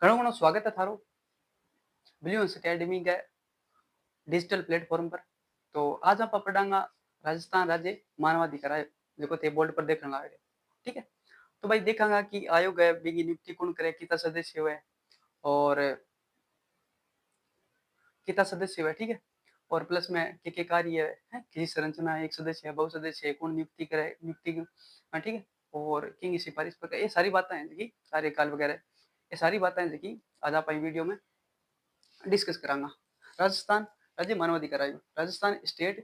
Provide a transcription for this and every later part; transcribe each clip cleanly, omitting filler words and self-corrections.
घणो घणो स्वागत है थारो ब्लूंस एकेडमी के डिजिटल प्लेटफॉर्म पर। तो आज आप पढ़ांगा राजस्थान राज्य मानवाधिकार आयोग जो थे बोर्ड पर देखने लगे। ठीक है, तो भाई देखांगा कि आयोग है बिगी नियुक्ति कौन करे, कितना सदस्य हुए और कितना सदस्य हुए। ठीक है, और प्लस में के कार्य है किसी संरचना है, एक सदस्य है, बहु सदस्य है, कौन नियुक्ति करे, नियुक्ति ठीक है, और किंग सिफारिश पर ये सारी बातें हैं जी, कार्यकाल वगैरह ये सारी बातें हैं जी आज आप वीडियो में डिस्कस करांगा। राजस्थान राज्य मानवाधिकार आयोग, Rajasthan state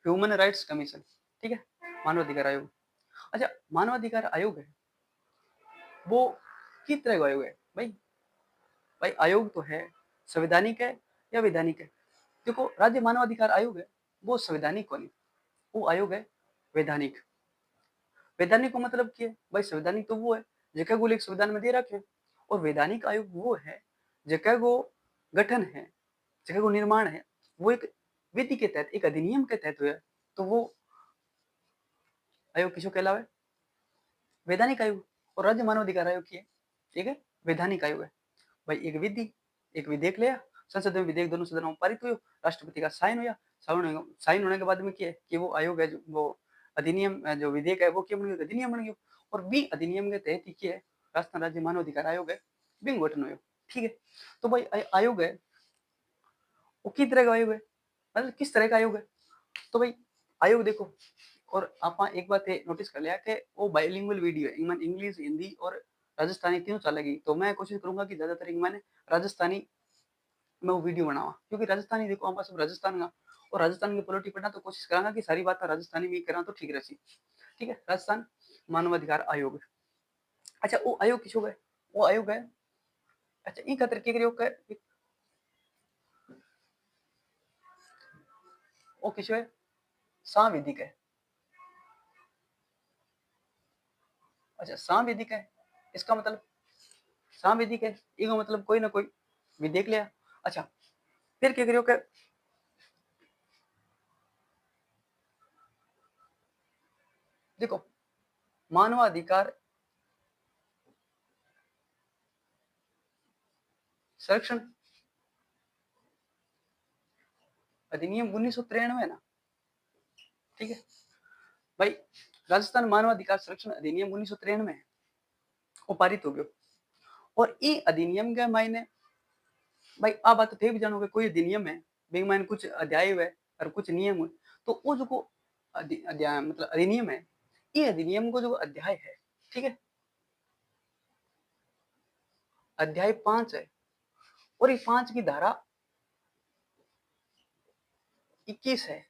human rights commission. ठीक है, मानवाधिकार आयोग। अच्छा, मानवाधिकार आयोग है वो किस तरह का आयोग है भाई? भाई आयोग तो है संवैधानिक है या वैधानिक है? देखो, राज्य मानवाधिकार आयोग है वो संवैधानिक नहीं, वो आयोग है वैधानिक। वैधानिक को मतलब क्या है भाई? संवैधानिक तो वो है जगह को एक संविधान में दे रखे, और वैधानिक आयोग वो है जगह को गठन है, जगह को निर्माण है, वो एक विधि के तहत, एक अधिनियम के तहत हुआ है। तो वो आयोग किसको कहलावे? वैधानिक आयोग। और राज्य मानवाधिकार आयोग की है, ठीक है, वैधानिक आयोग है। भाई एक विधि, एक विधेयक लिया, संसद में विधेयक दोनों सदनों में पारित हुआ, राष्ट्रपति का साइन हुआ, साइन होने के बाद में क्या है कि वो आयोग है, जो वो अधिनियम जो विधेयक है वो क्या बन गया? अधिनियम बन गया। और बी अधिनियम के तहत ही क्या है, राजस्थान राज्य मानवाधिकार आयोग है बिंग गठन हुआ। ठीक है, तो भाई आयोग है वो किस तरह का आयोग है, मतलब किस तरह का आयोग है? तो भाई आयोग देखो, और आप एक बात नोटिस कर लिया कि वो बाइलिंगुअल वीडियो है, इंग्लिश हिंदी और राजस्थानी तीनों चलेगी। तो मैं कोशिश करूंगा कि ज्यादातर मैंने राजस्थानी में वो वीडियो बनावा, क्योंकि राजस्थानी देखो हमारे सब राजस्थान का, और राजस्थान की पॉलिटी पढ़ना तो कोशिश करांगा कि सारी बात राजस्थानी में करा तो ठीक रही। ठीक है, राजस्थान मानवाधिकार आयोग। अच्छा, वो आयोग किस है? वो आयोग है, अच्छा इन खातर के करियो के वो किस है? सांविधिक है। अच्छा, सांविधिक है, इसका मतलब सांविधिक है, इसका मतलब कोई ना कोई विधेयक लिया। अच्छा, फिर क्या करियो के देखो, मानवाधिकार संरक्षण अधिनियम 1993 है ना। ठीक है भाई, राजस्थान मानवाधिकार संरक्षण अधिनियम 1993 है, वो पारित हो गयो। और ये अधिनियम के मायने भाई आ बात थे भी जानोगे, कोई अधिनियम है बे मायने कुछ अध्याय है और कुछ नियम है। तो वो जो अध्याय मतलब अधिनियम है, ये अधिनियम को जो अध्याय है, ठीक है, अध्याय 5 है, और ये 5 की धारा 21 है।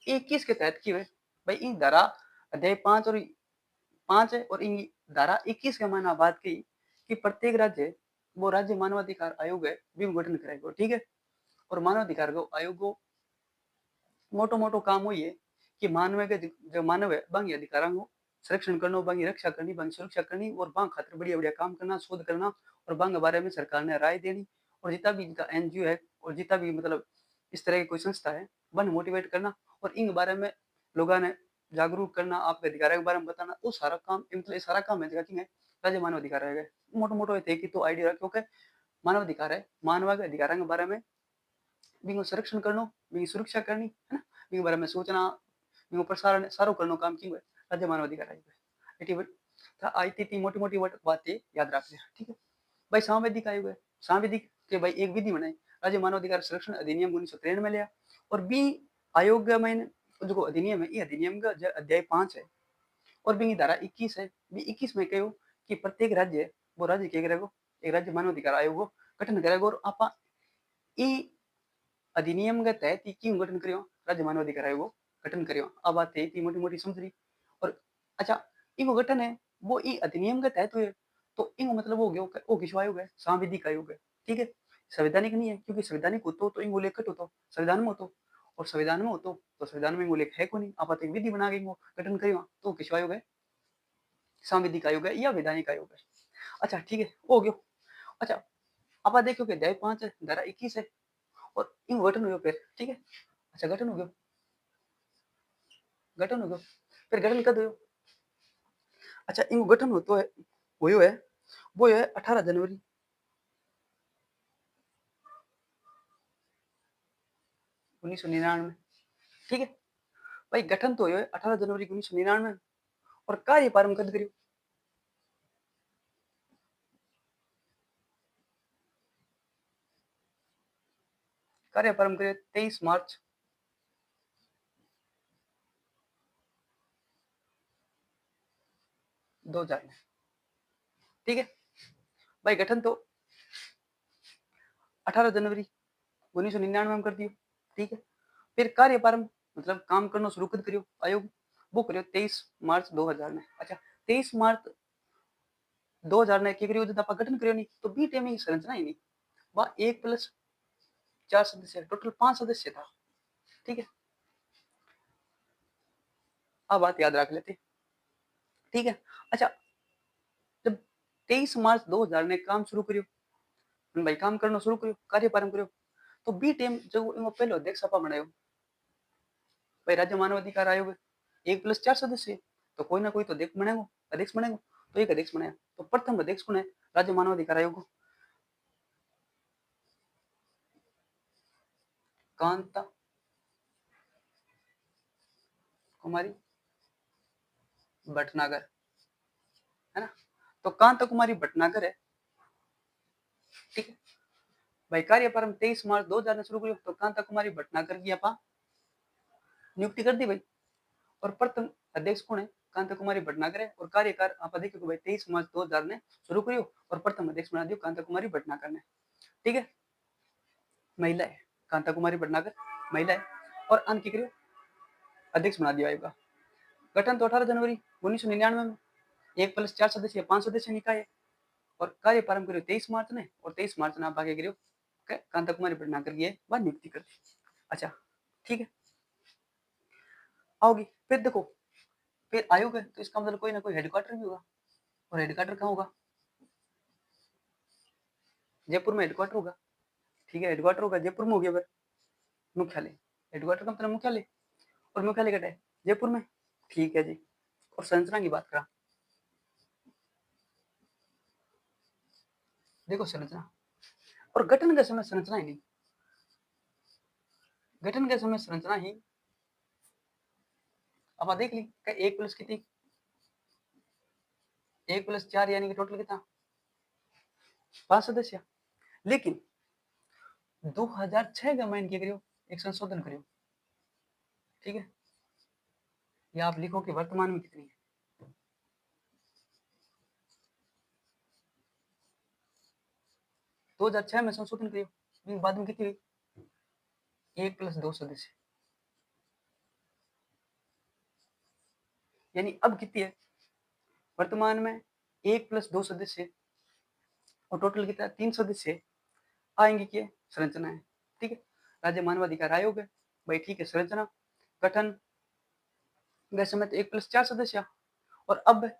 21 के तहत की है भाई, इन धारा अध्याय 5 और 5 है, और इन धारा 21 के मायना बात की कि प्रत्येक राज्य वो राज्य मानवाधिकार आयोग है भी गठन करेगा। ठीक है, और मानवाधिकार को आयोग को मोटो मोटो काम हुई है कि मानव के जो मानव है बांगी अधिकारों को संरक्षण करना, बांगी रक्षा करनी, बांगी सुरक्षा करनी, और बांग खातिर बढ़िया बढ़िया काम करना, शोध करना, और बांग के बारे में सरकार ने राय देनी। और जितना भी इनका एनजीओ है और जितना भी मतलब इस तरह की कोई संस्था है वन मोटिवेट करना, और इन बारे में लोगों ने जागरूक करना, आपके अधिकारों के बारे में बताना, वो सारा काम मतलब सारा काम है जगह राज्य मानव अधिकार है। मोटो मोटो थे कि तो आइडिया क्योंकि मानव अधिकार है, मानव के अधिकारों के बारे में बिंगो संरक्षण करनो, बिंगी सुरक्षा करनी है ना, बिंगे बारे में सोचना, बिंगो प्रसारण सारो करनो काम की राज्य मानव अधिकार आयोग है। एटी था आई थी मोटी मोटी बातें याद रख ले। ठीक है भाई, सांविधिक आयोग है, सांविधिक के भाई एक विधि बनाई, राज्य मानव अधिकार संरक्षण अधिनियम 1993 में लिया। और बी आयोग में जो अधिनियम है, ये अधिनियम का अध्याय 5 है, और बिंगी धारा 21 है। बी 21 में कहो कि प्रत्येक राज्य वो राज्य क्या करेगा, एक राज्य मानव अधिकार आयोग को गठन करेगा। और आप अधिनियम के तहत ही क्यों गठन करियो, राज्य मानवाधिकार आयोग को गठन करियो। अब बात है कि मोटी मोटी समझ रही। और अच्छा, इनको गठन है वो ई अधिनियम के तहत हुए, तो इनको मतलब हो गया वो किस आयोग है? सांविधिक आयोग है। ठीक है, संवैधानिक नहीं है, क्योंकि संवैधानिक हो तो इंगो लेखट हो संविधान में हो, और संविधान में हो तो संविधान में इंगो लेख है को नहीं, आप एक विधि बना के इनको गठन करियो, तो किस आयोग है? सांविधिक आयोग है या वैधानिक आयोग है। अच्छा ठीक है, हो गयो। अच्छा, आप देखो कि अध्याय 5 है, धारा 21 है, और इन गठन हुए फिर। ठीक है, अच्छा गठन हो गयो, गठन हो गयो, फिर गठन कद हुयो? अच्छा, इनको गठन हो तो है हुयो है वो है 18 जनवरी 1999। ठीक है भाई, गठन तो हुयो 18 जनवरी 1999 और कार्य प्रारंभ कद करियो? कार्य प्रारंभ करियो 23 मार्च 2000 में। ठीक है भाई, गठन तो 18 जनवरी 1999 में कर दियो। ठीक है, फिर कार्य प्रारंभ मतलब काम करना शुरू कद करियो आयोग? वो करियो 23 मार्च 2000 में। अच्छा, 23 मार्च 2000 ने क्या करियो? जब आप गठन करियो नहीं तो बी टीम की संरचना ही नहीं, वह 1+4 सदस्य, टोटल 5 सदस्य था। ठीक है, अब बात याद रख लेते। ठीक है, अच्छा, जब 23 मार्च 2000 ने काम शुरू करियो भाई, काम करना शुरू करियो, कार्य प्रारंभ करियो, तो बी टीम जो इनको पहले अध्यक्ष आपा बनायो भाई, राज्य मानव अधिकार आयोग 1+4 सदस्य, तो कोई ना कोई तो अध्यक्ष बनेगा, तो एक अध्यक्ष बनाया। तो प्रथम अध्यक्ष कौन है राज्य मानव अधिकार आयोग? कांता कुमारी भटनागर, है ना? तो कांता कुमारी भटनागर है। ठीक है भाई, कार्य प्रारंभ 23 मार्च 2000 में शुरू करियो, तो कांता कुमारी भटनागर की आपा नियुक्ति कर दी भाई। और प्रथम अध्यक्ष कौन है? कांता कुमारी भटनागर है। और कार्यकाल आप देखो भाई, 23 मार्च 2000 ने शुरू करियो और प्रथम अध्यक्ष बना दियो कांता कुमारी भटनागर ने। ठीक है, महिला है कांता कुमारी भटनागर, महिला है। और अंत की करियो अध्यक्ष बना दिया आयोग। गठन तो 18 जनवरी 1999 में, 1+4 सदस्य 5 सदस्य निकाय है। और कार्य प्रारंभ करियो 23 मार्च ने, और 23 मार्च ने आप आगे करियो कांता कुमारी भटनागर की वह नियुक्ति कर दी। अच्छा, ठीक है, आओगी फिर देखो, फिर आयोग है तो इसका मतलब कोई ना कोई हेडक्वार्टर भी होगा। और हेडक्वार्टर कहाँ होगा? जयपुर में हेडक्वार्टर होगा। ठीक है, हेडक्वार्टर होगा जयपुर में, हो गया फिर मुख्यालय। हेडक्वार्टर का मतलब मुख्यालय, और मुख्यालय कहाँ है? जयपुर में। ठीक है जी। और संरचना की बात करा, देखो संरचना और गठन के समय संरचना ही नहीं, गठन के समय संरचना ही अब देख ली, 1+ कितनी, 1+4 यानी कि टोटल कितना, 5 सदस्य। लेकिन 2006 का माइन क्या करियो, एक संशोधन करियो। ठीक है, या आप लिखो कि वर्तमान में कितनी है। 2006 में संशोधन करियो, बाद में कितनी हुई? 1+2 सदस्य, यानी अब कितनी है वर्तमान में? 1+2 सदस्य और टोटल कितना, 3 सदस्य आएंगे। क्या संरचना है? ठीक है, राज्य मानवाधिकार आयोग है भाई। ठीक है, संरचना गठन वैसे में तो 1+4 सदस्य, और अब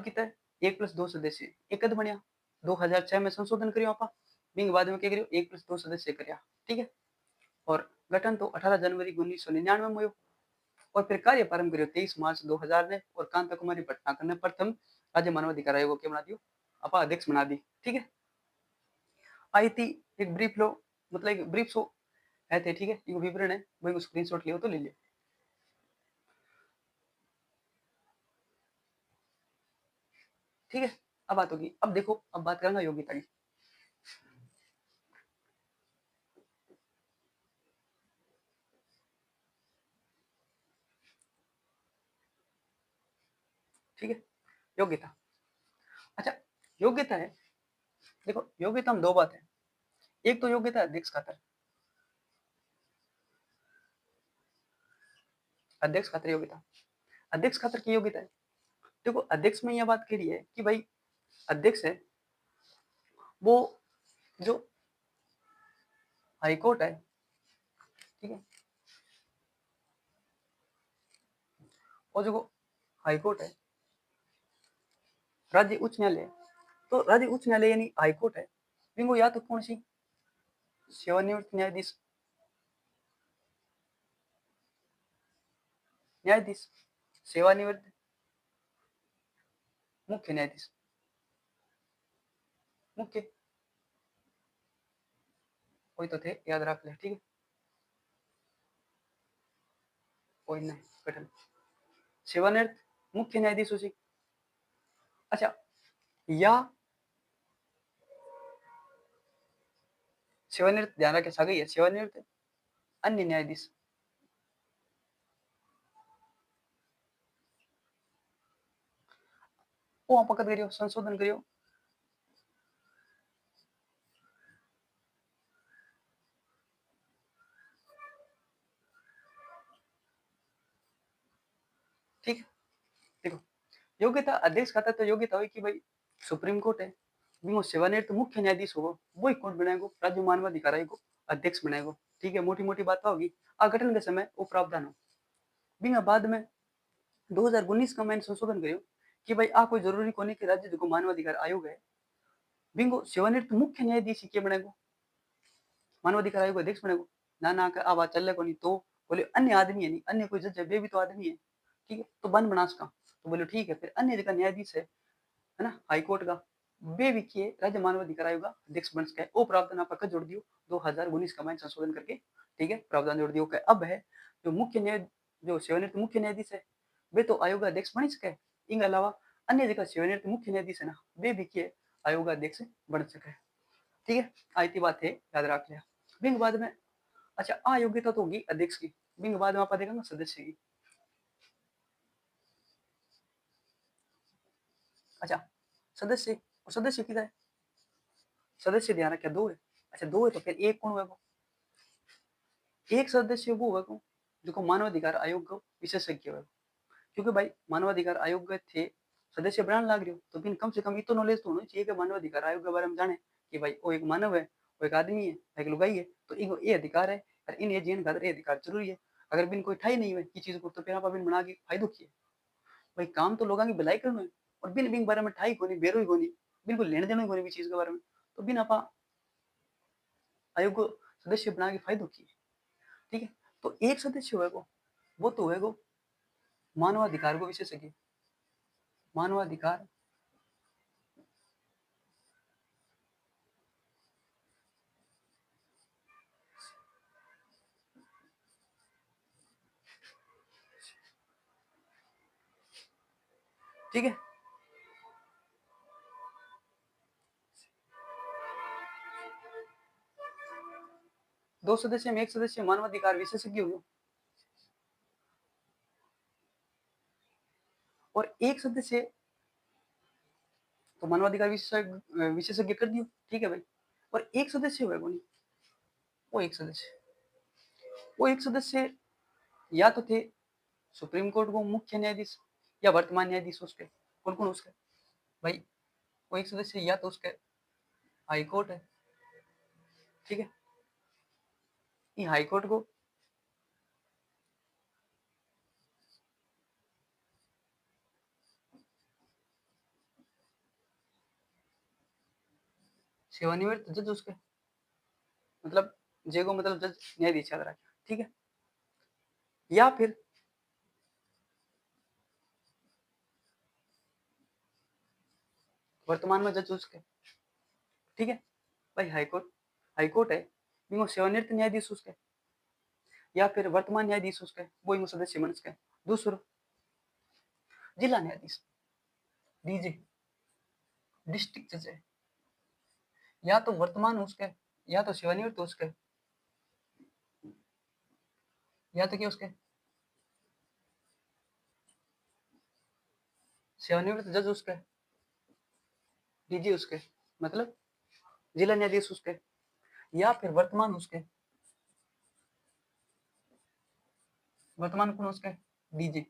कितना है? 1+2 सदस्य। एक कद बढ़िया 2006 में संशोधन करियो आपा, बिंग बाद में क्या करियो, 1+2 सदस्य करिया। ठीक है, और गठन तो 18 जनवरी 1999 में हुयो। और फिर कार्य प्रारंभ करियो 23 मार्च 2000 ने, और कांता कुमारी भटनागर ने प्रथम राज्य मानवाधिकार आयोग को क्या बना दियो, आपा अध्यक्ष बना दी। ठीक है, आई थी एक ब्रीफ लो, मतलब एक ब्रीफ शो है थे। ठीक है, ये विवरण है, वही स्क्रीनशॉट लियो तो ले लियो। ठीक है, अब बात होगी, अब देखो, अब बात करेंगे योग्यता की। ठीक है, योग्यता। अच्छा, योग्यता है, देखो योग्यता में दो बात है। एक तो योग्यता अध्यक्ष खातर, अध्यक्ष खातर योग्यता, अध्यक्ष खातर की योग्यता है। देखो अध्यक्ष में यह बात कह रही है कि भाई अध्यक्ष है वो जो हाईकोर्ट है, ठीक है, और जो हाईकोर्ट है, राज्य उच्च न्यायालय, तो राज्य उच्च न्यायालय यानी हाईकोर्ट है, इनको या तो कौन सी सेवानिवृत्त न्यायाधीश, न्यायाधीश सेवानिवृत्त, मुख्य न्यायाधीश, मुख्य कोई तो थे, याद रख ले। ठीक है, कोई नहीं कठिन। सेवानिवृत्त मुख्य न्यायाधीश उसी। अच्छा, या सेवानिवृत्त ध्यान रखें सही है, सेवानिवृत्त अन्य न्यायाधीश। वो आप पकड़ करियो, संशोधन करियो। ठीक है, देखो योग्यता अध्यक्ष खाता तो योग्यता हुई कि भाई सुप्रीम कोर्ट है, वो सेवानिवृत्त मुख्य न्यायाधीश होगा, वही कोर्ट बनाएगा, राज्य मानवाधिकार आयोग को अध्यक्ष बनाएगा। ठीक है, मोटी मोटी बात होगी। गठन के समय वो प्रावधान हो बिना बाद में 2019 का मैंने संशोधन करियो कि भाई कोई जरूरी कोनी कि राज्य जो मानवाधिकार आयोग है बिंगो सेवानिवृत्त मुख्य न्यायाधीश के बनेगो, मानवाधिकार आयोग अध्यक्ष बनेगो। ना ना आ बात चल को नहीं तो बोले अन्य आदमी है, नहीं अन्य कोई जज है, वे भी तो आदमी है। ठीक है, तो बन बनास का तो बोले ठीक है, फिर अन्य जगह न्यायाधीश है ना, हाईकोर्ट का, वे भी किए राज्य मानवाधिकार आयोग का अध्यक्ष बन सके। वो प्रावधान आप जोड़ दियो 2019 का मैं संशोधन करके। ठीक है, प्रावधान जोड़ दियो। अब है जो मुख्य न्याय, जो सेवानिवृत्त मुख्य न्यायाधीश है वे तो आयोग अध्यक्ष बन सके, इनके अलावा अन्य जगह सेवानिवृत्त मुख्य न्यायाधीश है ना, वे भी किए आयोग अध्यक्ष बन सके। ठीक है, आती बात है, याद रख लिया। बिंग बाद में अच्छा अयोग्यता तो होगी अध्यक्ष की, बिंग बाद में आप देखेंगे सदस्य की। अच्छा, सदस्य और सदस्य कितना है, सदस्य ध्यान रखा दो है। अच्छा दो है तो फिर एक कौन होगा, एक सदस्य वो होगा जो मानवाधिकार आयोग विशेषज्ञ है। क्योंकि भाई मानवाधिकार आयोग थे सदस्य बनाने लग रहे हो तो फिर कम से कम इतना नॉलेज तो होना चाहिए कि मानवाधिकार आयोग के बारे में जाने कि भाई वो एक मानव है, वो एक आदमी है, एक लुगाई है, तो इनको ये अधिकार है और इन ये जीवन खातर ये अधिकार जरूरी है। अगर बिन कोई ठाई नहीं हुए की चीज को तो फिर आप बिन बना के फायदो किए। भाई काम तो लोगों की भलाई करना है और बिन बिन बारे में ठाई कोनी बेरो ही कोनी, बिल्कुल लेने देने कोनी भी चीज के बारे में, तो बिन आप आयोग को सदस्य बना के फायदो किए। ठीक है, तो एक सदस्य होगा वो तो होगा मानवाधिकार को विशेषज्ञ, मानवाधिकार ठीक है। दो सदस्य में एक सदस्य मानवाधिकार विशेषज्ञ हो और एक सदस्य तो मानवाधिकार विशेषज्ञ कर दियो। ठीक है भाई, और एक सदस्य हुआ कौन, वो एक सदस्य, वो एक सदस्य या तो थे सुप्रीम कोर्ट को मुख्य न्यायाधीश या वर्तमान न्यायाधीश उसके, कौन कौन उसके भाई, वो एक सदस्य या तो उसके हाई कोर्ट है। ठीक है, ये हाई कोर्ट को सेवानिवृत्त जज उसके, मतलब जे को मतलब जज न्यायाधीश याद रखे। ठीक है, या फिर वर्तमान में जज उसके। ठीक है भाई, हाईकोर्ट हाईकोर्ट है बिंगो सेवानिवृत्त न्यायाधीश उसके या फिर वर्तमान न्यायाधीश उसके वो इनको सदस्य बन सके। दूसरो जिला न्यायाधीश डीजे डिस्ट्रिक्ट जज है, या तो वर्तमान उसके या तो सेवानिवृत्त उसके या तो क्या उसके सेवानिवृत्त जज उसके, डीजी उसके, मतलब जिला न्यायाधीश उसके, या फिर वर्तमान उसके, वर्तमान कौन उसके डीजी,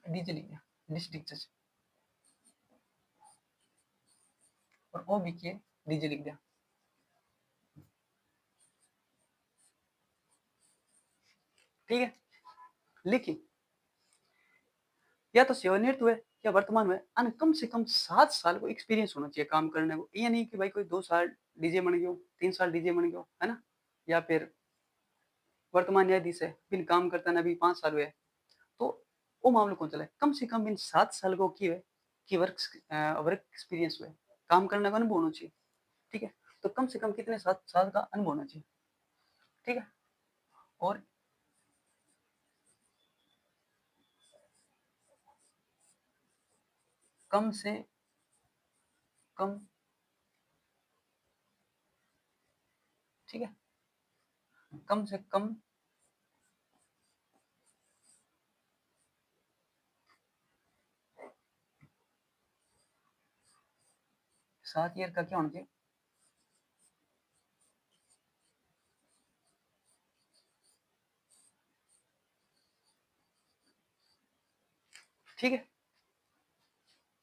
डीजी लिख दिया डिस्ट्रिक्ट जज, और ओ भी किए डीजी लिख दिया। ठीक है, लेकिन या तो सेवानिवृत्त हुए या वर्तमान में अन कम से कम 7 साल को एक्सपीरियंस होना चाहिए काम करने को। ये नहीं कि भाई कोई 2 साल डीजे बन गयो, 3 साल डीजे बन गयो, है ना, या फिर वर्तमान न्यायाधीश है बिन काम करता ना अभी 5 साल हुए, तो वो मामला कौन चला है, कम से कम इन 7 साल को की है कि वर्क वर्क एक्सपीरियंस हुए, काम करने का अनुभव होना चाहिए। ठीक है, तो कम से कम कितने 7 साल का अनुभव होना चाहिए। ठीक है, और कम से कम, ठीक है, कम से कम 7 ईयर का क्या होना चाहिए? ठीक है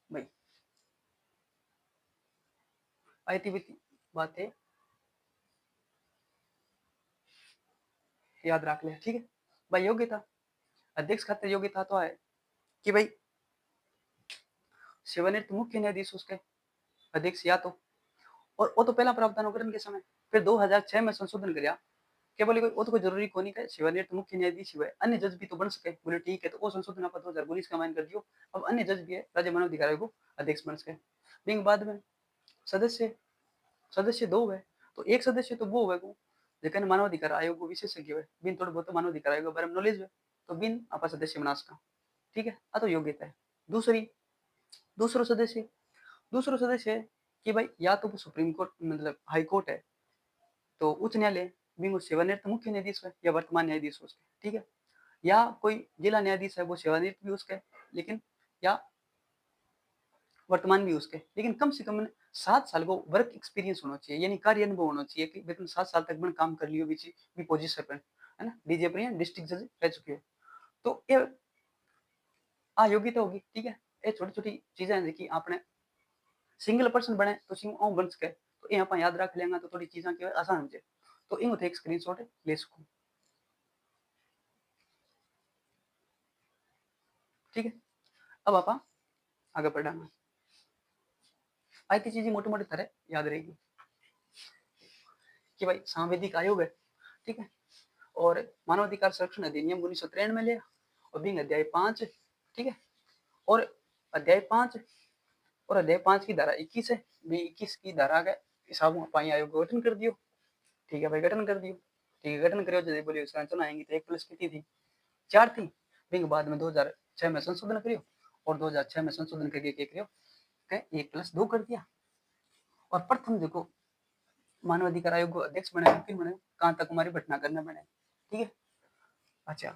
भाई, आई थी बातें याद रख ले, ठीक है भाई। योग्यता, अध्यक्ष खातिर योग्यता तो है कि भाई सेवानिवृत्त मुख्य न्यायाधीश उसके अध्यक्ष या तो, और वो तो पहला प्रावधान होकर के समय, फिर 2006 में संशोधन किया क्या बोले वो तो कोई जरूरी को नहीं है सेवानिवृत्त मुख्य न्यायाधीश हुए, अन्य जज भी तो बन सके। बोले ठीक है, तो वो संशोधन आप 2019 का माइन कर दियो, अब अन्य जज भी है राज्य मानवाधिकार आयोग को अध्यक्ष बन सके। बिंग बाद में सदस्य, सदस्य 2 है, तो एक सदस्य तो वो है को लेकिन मानवाधिकार आयोग को विशेषज्ञ है, बिन थोड़ा बहुत मानवाधिकार आयोग के बारे में नॉलेज है, तो बिन आप सदस्य बना सका, ठीक है। आ तो योग्यता है। दूसरी, दूसरो सदस्य, दूसरो सदस्य है कि भाई या तो सुप्रीम कोर्ट मतलब हाई कोर्ट है, तो उच्च न्यायालय बिंगो सेवानिवृत्त मुख्य न्यायाधीश है या वर्तमान न्यायाधीश उसके, ठीक है। या कोई जिला न्यायाधीश है वो सेवानिवृत्त भी उसके, लेकिन या वर्तमान भी उसके, लेकिन कम से कम 7 साल को वर्क एक्सपीरियंस होना चाहिए, यानी कार्य अनुभव होना चाहिए कि वेतन 7 साल तक मैंने काम कर लियो भी पोजीशन पर, है ना, डीजे पर डिस्ट्रिक्ट जज रह चुके हो, तो ये अयोग्यता होगी, ठीक है। ये छोटी छोटी चीजें हैं कि आपने सिंगल पर्सन बने तो सिंगल बन सके, तो ये आप याद रख लेंगे तो थोड़ी चीजें के आसान हो जाए, तो इन एक स्क्रीनशॉट ले सकूं, ठीक है। अब आप आगे बढ़ाना, आई थी चीजें मोटी मोटी तरह याद रहेगी कि भाई सांविधिक आयोग है, ठीक है, और मानवाधिकार संरक्षण अधिनियम 1993 में लिया, और बिंग अध्याय 5, ठीक है, और अध्याय 5 और अध्याय 5 की धारा 21 है, भी 21 की धारा के हिसाब में पाई आयोग का गठन कर दियो, ठीक है भाई, गठन कर दियो, ठीक है, गठन करो जब बोलियो संरचना आएंगी तो 1 प्लस कितनी थी, 4 थी, बिंग बाद में 2006 में संशोधन करियो, और 2006 में संशोधन करके क्या करियो के 1 प्लस 2 कर दिया, और प्रथम देखो मानवाधिकार आयोग को अध्यक्ष बने, फिर बने कांता कुमारी भटनागर ने बने, ठीक है। अच्छा,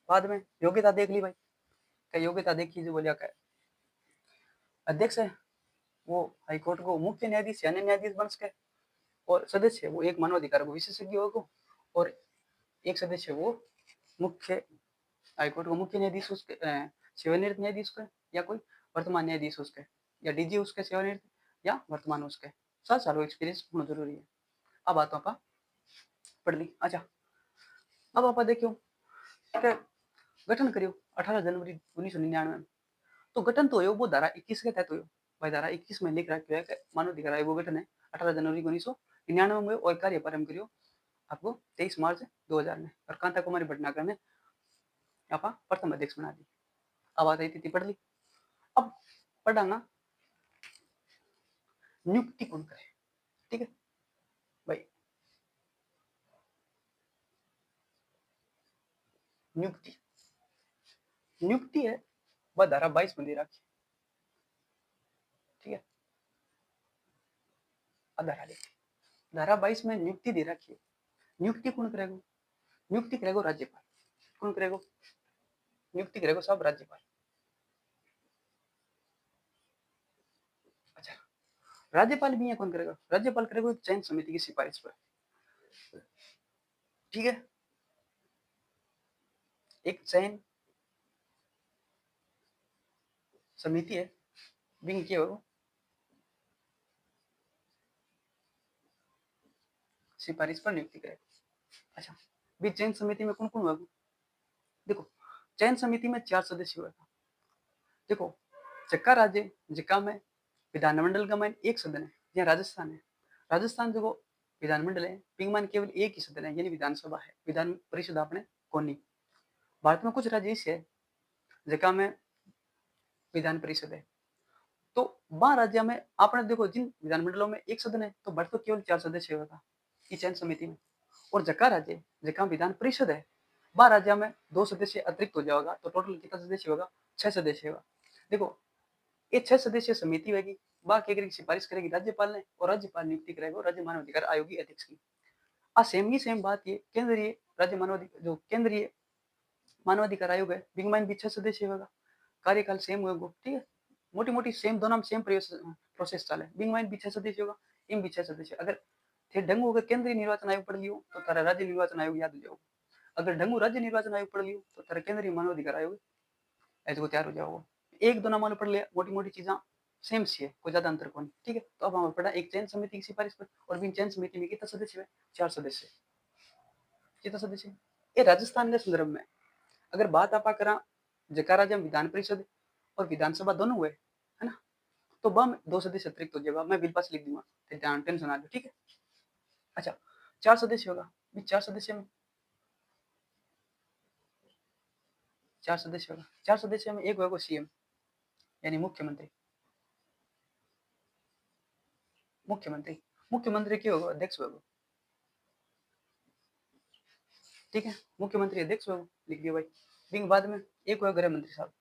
बाद में योग्यता देख ली भाई, क्या योग्यता देखी जो बोलिया क्या अध्यक्ष है वो हाईकोर्ट को मुख्य न्यायाधीश या अन्य न्यायाधीश बन सके, और सदस्य वो एक मानवाधिकार को विशेषज्ञ होगा, और एक सदस्य वो मुख्य हाईकोर्ट को मुख्य न्यायाधीश उसके सेवानिवृत्त न्यायाधीश का, या कोई वर्तमान न्यायाधीश उसके, या डीजी उसके सेवानिवृत्त या वर्तमान उसके, 7 साल एक्सपीरियंस होना जरूरी है। अब बातों का पढ़ ली। अच्छा, अब आप देखियो गठन करियो 18 जनवरी 1999 में, तो गठन तो हो वो धारा 21 के तहत हो भाई, धारा 21 में लिख रखा है कि मानवाधिकार आयोग वो गठन है 18 जनवरी 1999 में, और कार्य प्रारंभ करियो आपको 23 मार्च 2000 में, और कांता कुमारी भटनागर ने आप प्रथम अध्यक्ष बना दी। अब आता तिथि पढ़ ली। अब पढ़ाना नियुक्ति कौन करे, ठीक है भाई, नियुक्ति, नियुक्ति है वह धारा 22 में दे रखी, ठीक है, धारा देखिए, धारा 22 में नियुक्ति दे रखी है, नियुक्ति कौन करेगा, नियुक्ति करेगा राज्यपाल, कौन करेगा, नियुक्ति करेगा सब राज्यपाल। अच्छा, राज्यपाल भी यहाँ कौन करेगा, राज्यपाल करेगा एक चयन समिति की सिफारिश पर, ठीक है, एक चयन समिति है, बिंग क्या होगा सिफारिश पर नियुक्ति करेगा। अच्छा, भी चयन समिति में कौन कौन होगा, देखो चयन समिति में 4 सदस्य होगा, देखो जक्का राज्य जक्का में विधानमंडल का मान एक सदन है, यहाँ राजस्थान है, राजस्थान जो विधानमंडल है पिंगमान केवल एक ही सदन है, यानी विधानसभा है, विधान परिषद आपने कोनी। भारत में कुछ राज्य ऐसे है जगह में विधान परिषद है, तो वहां राज्य में आपने देखो जिन विधानमंडलों में एक सदन है, तो भारत तो केवल 4 सदस्य होगा इस चयन समिति में, और जका राज्य जका विधान परिषद है वह राज्य में 2 सदस्य अतिरिक्त हो जाएगा, तो टोटल कितना सदस्य होगा, 6 सदस्य होगा। देखो ये 6 सदस्यीय समिति होगी, बाकी की सिफारिश करेगी राज्यपाल ने और राज्यपाल नियुक्ति करेगा और राज्य मानव अधिकार आयोग की अध्यक्ष की। सेम ही सेम बात ये केंद्रीय राज्य जो केंद्रीय मानवाधिकार आयोग है बिंग माइन भी 6 सदस्य होगा, कार्यकाल सेम होगा, ठीक है, मोटी मोटी सेम दोनों में सेम प्रोसेस चले। बिंग माइन भी 6 सदस्य होगा, इन भी 6 सदस्य। अगर थे ढंगू अगर केंद्रीय निर्वाचन आयोग पढ़ लियो तो तारा राज्य निर्वाचन आयोग याद हो जाओ, अगर ढंगू राज्य निर्वाचन आयोग पढ़ लियो तो तारा केंद्रीय मानवाधिकार आयोग ऐसे को तैयार हो जाओगे। एक दोनों मालूम पढ़ लिया, मोटी मोटी चीजें सेम सी है, कोई ज्यादा अंतर कौन, ठीक है। तो अब हमें पढ़ा एक चयन समिति की सिफारिश पर, और बिन चयन समिति में कितना सदस्य है, 4 सदस्य। कितना सदस्य ये राजस्थान के संदर्भ में अगर बात आप करा जका राज्य में विधान परिषद और विधानसभा दोनों हुए है ना, तो बम 2 सदस्य अतिरिक्त हो जाएगा, मैं बिल पास लिख दूंगा, ध्यान टेंशन आ जाओ, ठीक है। अच्छा 4 सदस्य होगा, 4 सदस्य में 4 सदस्य होगा, 4 सदस्य में एक होगा सीएम यानी मुख्यमंत्री, मुख्यमंत्री मुख्यमंत्री क्यों होगा, अध्यक्ष होगा, ठीक है, मुख्यमंत्री अध्यक्ष होगा, लिख दिया भाई। बिंग बाद में एक होगा गृह मंत्री साहब,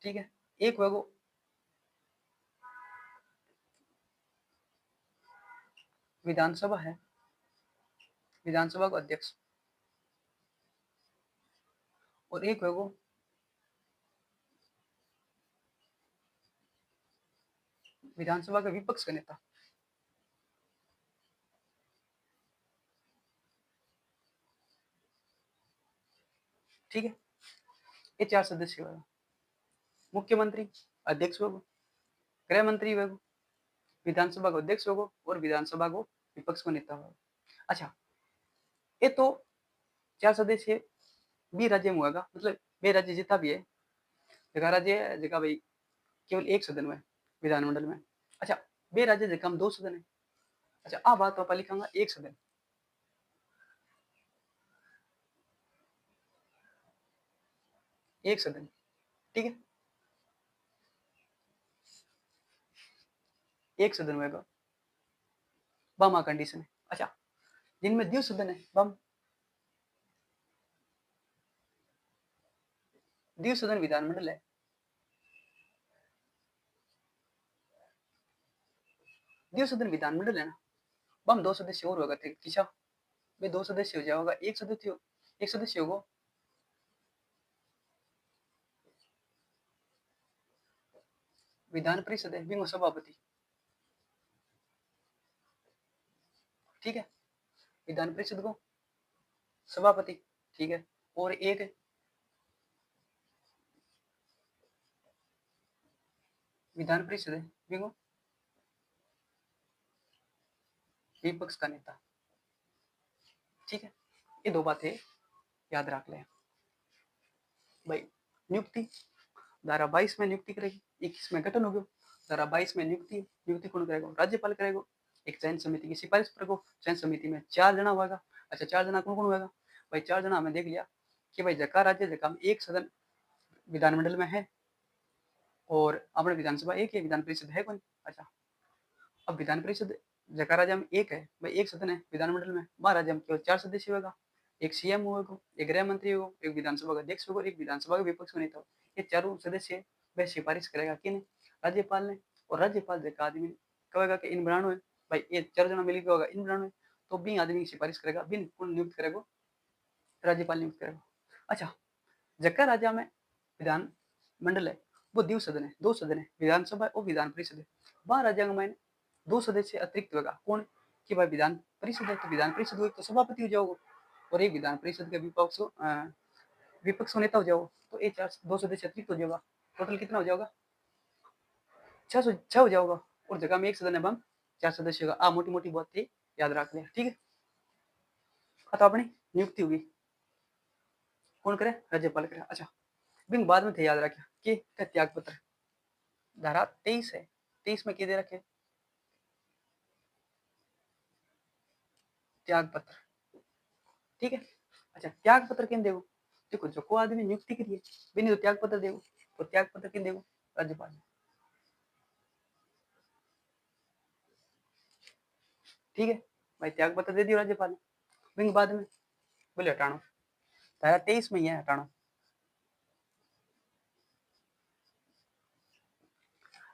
ठीक है, एक होगा विधानसभा है, विधानसभा का अध्यक्ष, और एक होगा विधानसभा का विपक्ष का नेता, ठीक है। ये 4 सदस्य होगा, मुख्यमंत्री अध्यक्ष होगा, गृह मंत्री होगा, विधानसभा को अध्यक्ष होगा और विधानसभा को विपक्ष को नेता होगा। अच्छा ये तो 4 सदस्य बी राज्य में होगा, मतलब बे राज्य जितना भी है, जगह राज्य है जगह भाई केवल एक सदन में विधानमंडल में। अच्छा बे राज्य जगह हम 2 सदन है। अच्छा आ बात पापा लिखांगा एक सदन, एक सदन, ठीक है, एक सदन होगा बम कंडीशन है। अच्छा जिनमें द्विसदन सदन है बम द्विसदन सदन विधानमंडल है, द्विसदन सदन विधानमंडल है ना, बम 2 सदस्य और होगा किसा वे 2 सदस्य हो जाएगा, एक सदस्य होगा विधान परिषद है बिंगो सभापति, ठीक है, विधान परिषद को सभापति, ठीक है, और एक विधान परिषद है बिंगो विपक्ष का नेता, ठीक है। ये 2 बातें याद रख लें भाई। नियुक्ति धारा 22 में नियुक्ति करेगी, 21 में गठन हो गया, धारा 22 में नियुक्ति कौन करेगा, राज्यपाल करेगा। एक चयन समिति की सिफारिश पर चयन समिति में 4 जना होगा। अच्छा 4 जना कौन कौन होगा भाई, 4 जना हमें देख लिया कि भाई जका राज्य जका में एक सदन विधानमंडल में है और अपने विधानसभा एक है, विधान परिषद है कौन। अच्छा अब विधान परिषद जका राज्य में एक है भाई, एक सदन है विधानमंडल में, वहाँ राज्य में केवल 4 सदस्य होगा, एक सीएम होगा, एक गृह मंत्री होगा, एक विधानसभा का अध्यक्ष होगा, एक विधानसभा का विपक्ष नेता होगा। ये चारों सदस्य वह सिफारिश करेगा किन, राज्यपाल ने, और राज्यपाल जैसा आदमी कहेगा कि इन बनानो है भाई, ये 4 जना मिलकर होगा इन बनानो है, तो बिन आदमी की सिफारिश करेगा, बिन कौन नियुक्त करेगा, राज्यपाल नियुक्त करेगा। अच्छा जक्का राजा में विधान मंडल है वो द्विव सदन है, 2 सदन है, विधानसभा और विधान परिषद है। वहाँ राज्य में 2 सदस्य अतिरिक्त होगा कौन कि भाई विधान परिषद है तो विधान परिषद हो तो सभापति हो जाओगे, और एक विधान परिषद के विपक्ष नेता हो जाओगे, तो ये 2 सदस्य अतिरिक्त हो जाएगा, टोटल कितना हो जाएगा 6 हो जाओगा, और जगह में एक सदन है बम 4 सदस्य होगा। मोटी मोटी बात थी याद रख लिया, ठीक है। तो अपनी नियुक्ति होगी कौन करे, राज्यपाल करे। अच्छा बिन बाद में थे याद रखा कि त्याग पत्र धारा 23 है, 23 में क्या दे रखे त्याग पत्र, ठीक है। अच्छा त्याग पत्र किन देगो, देखो जो को आदमी नियुक्ति करिए बिन तो त्याग पत्र देगो, तो त्याग पत्र किन देगो, राज्यपाल, ठीक है भाई, त्याग पत्र दे दियो राज्यपाल बिन बाद में बोले हटानो, धारा 23 में यह हटानो,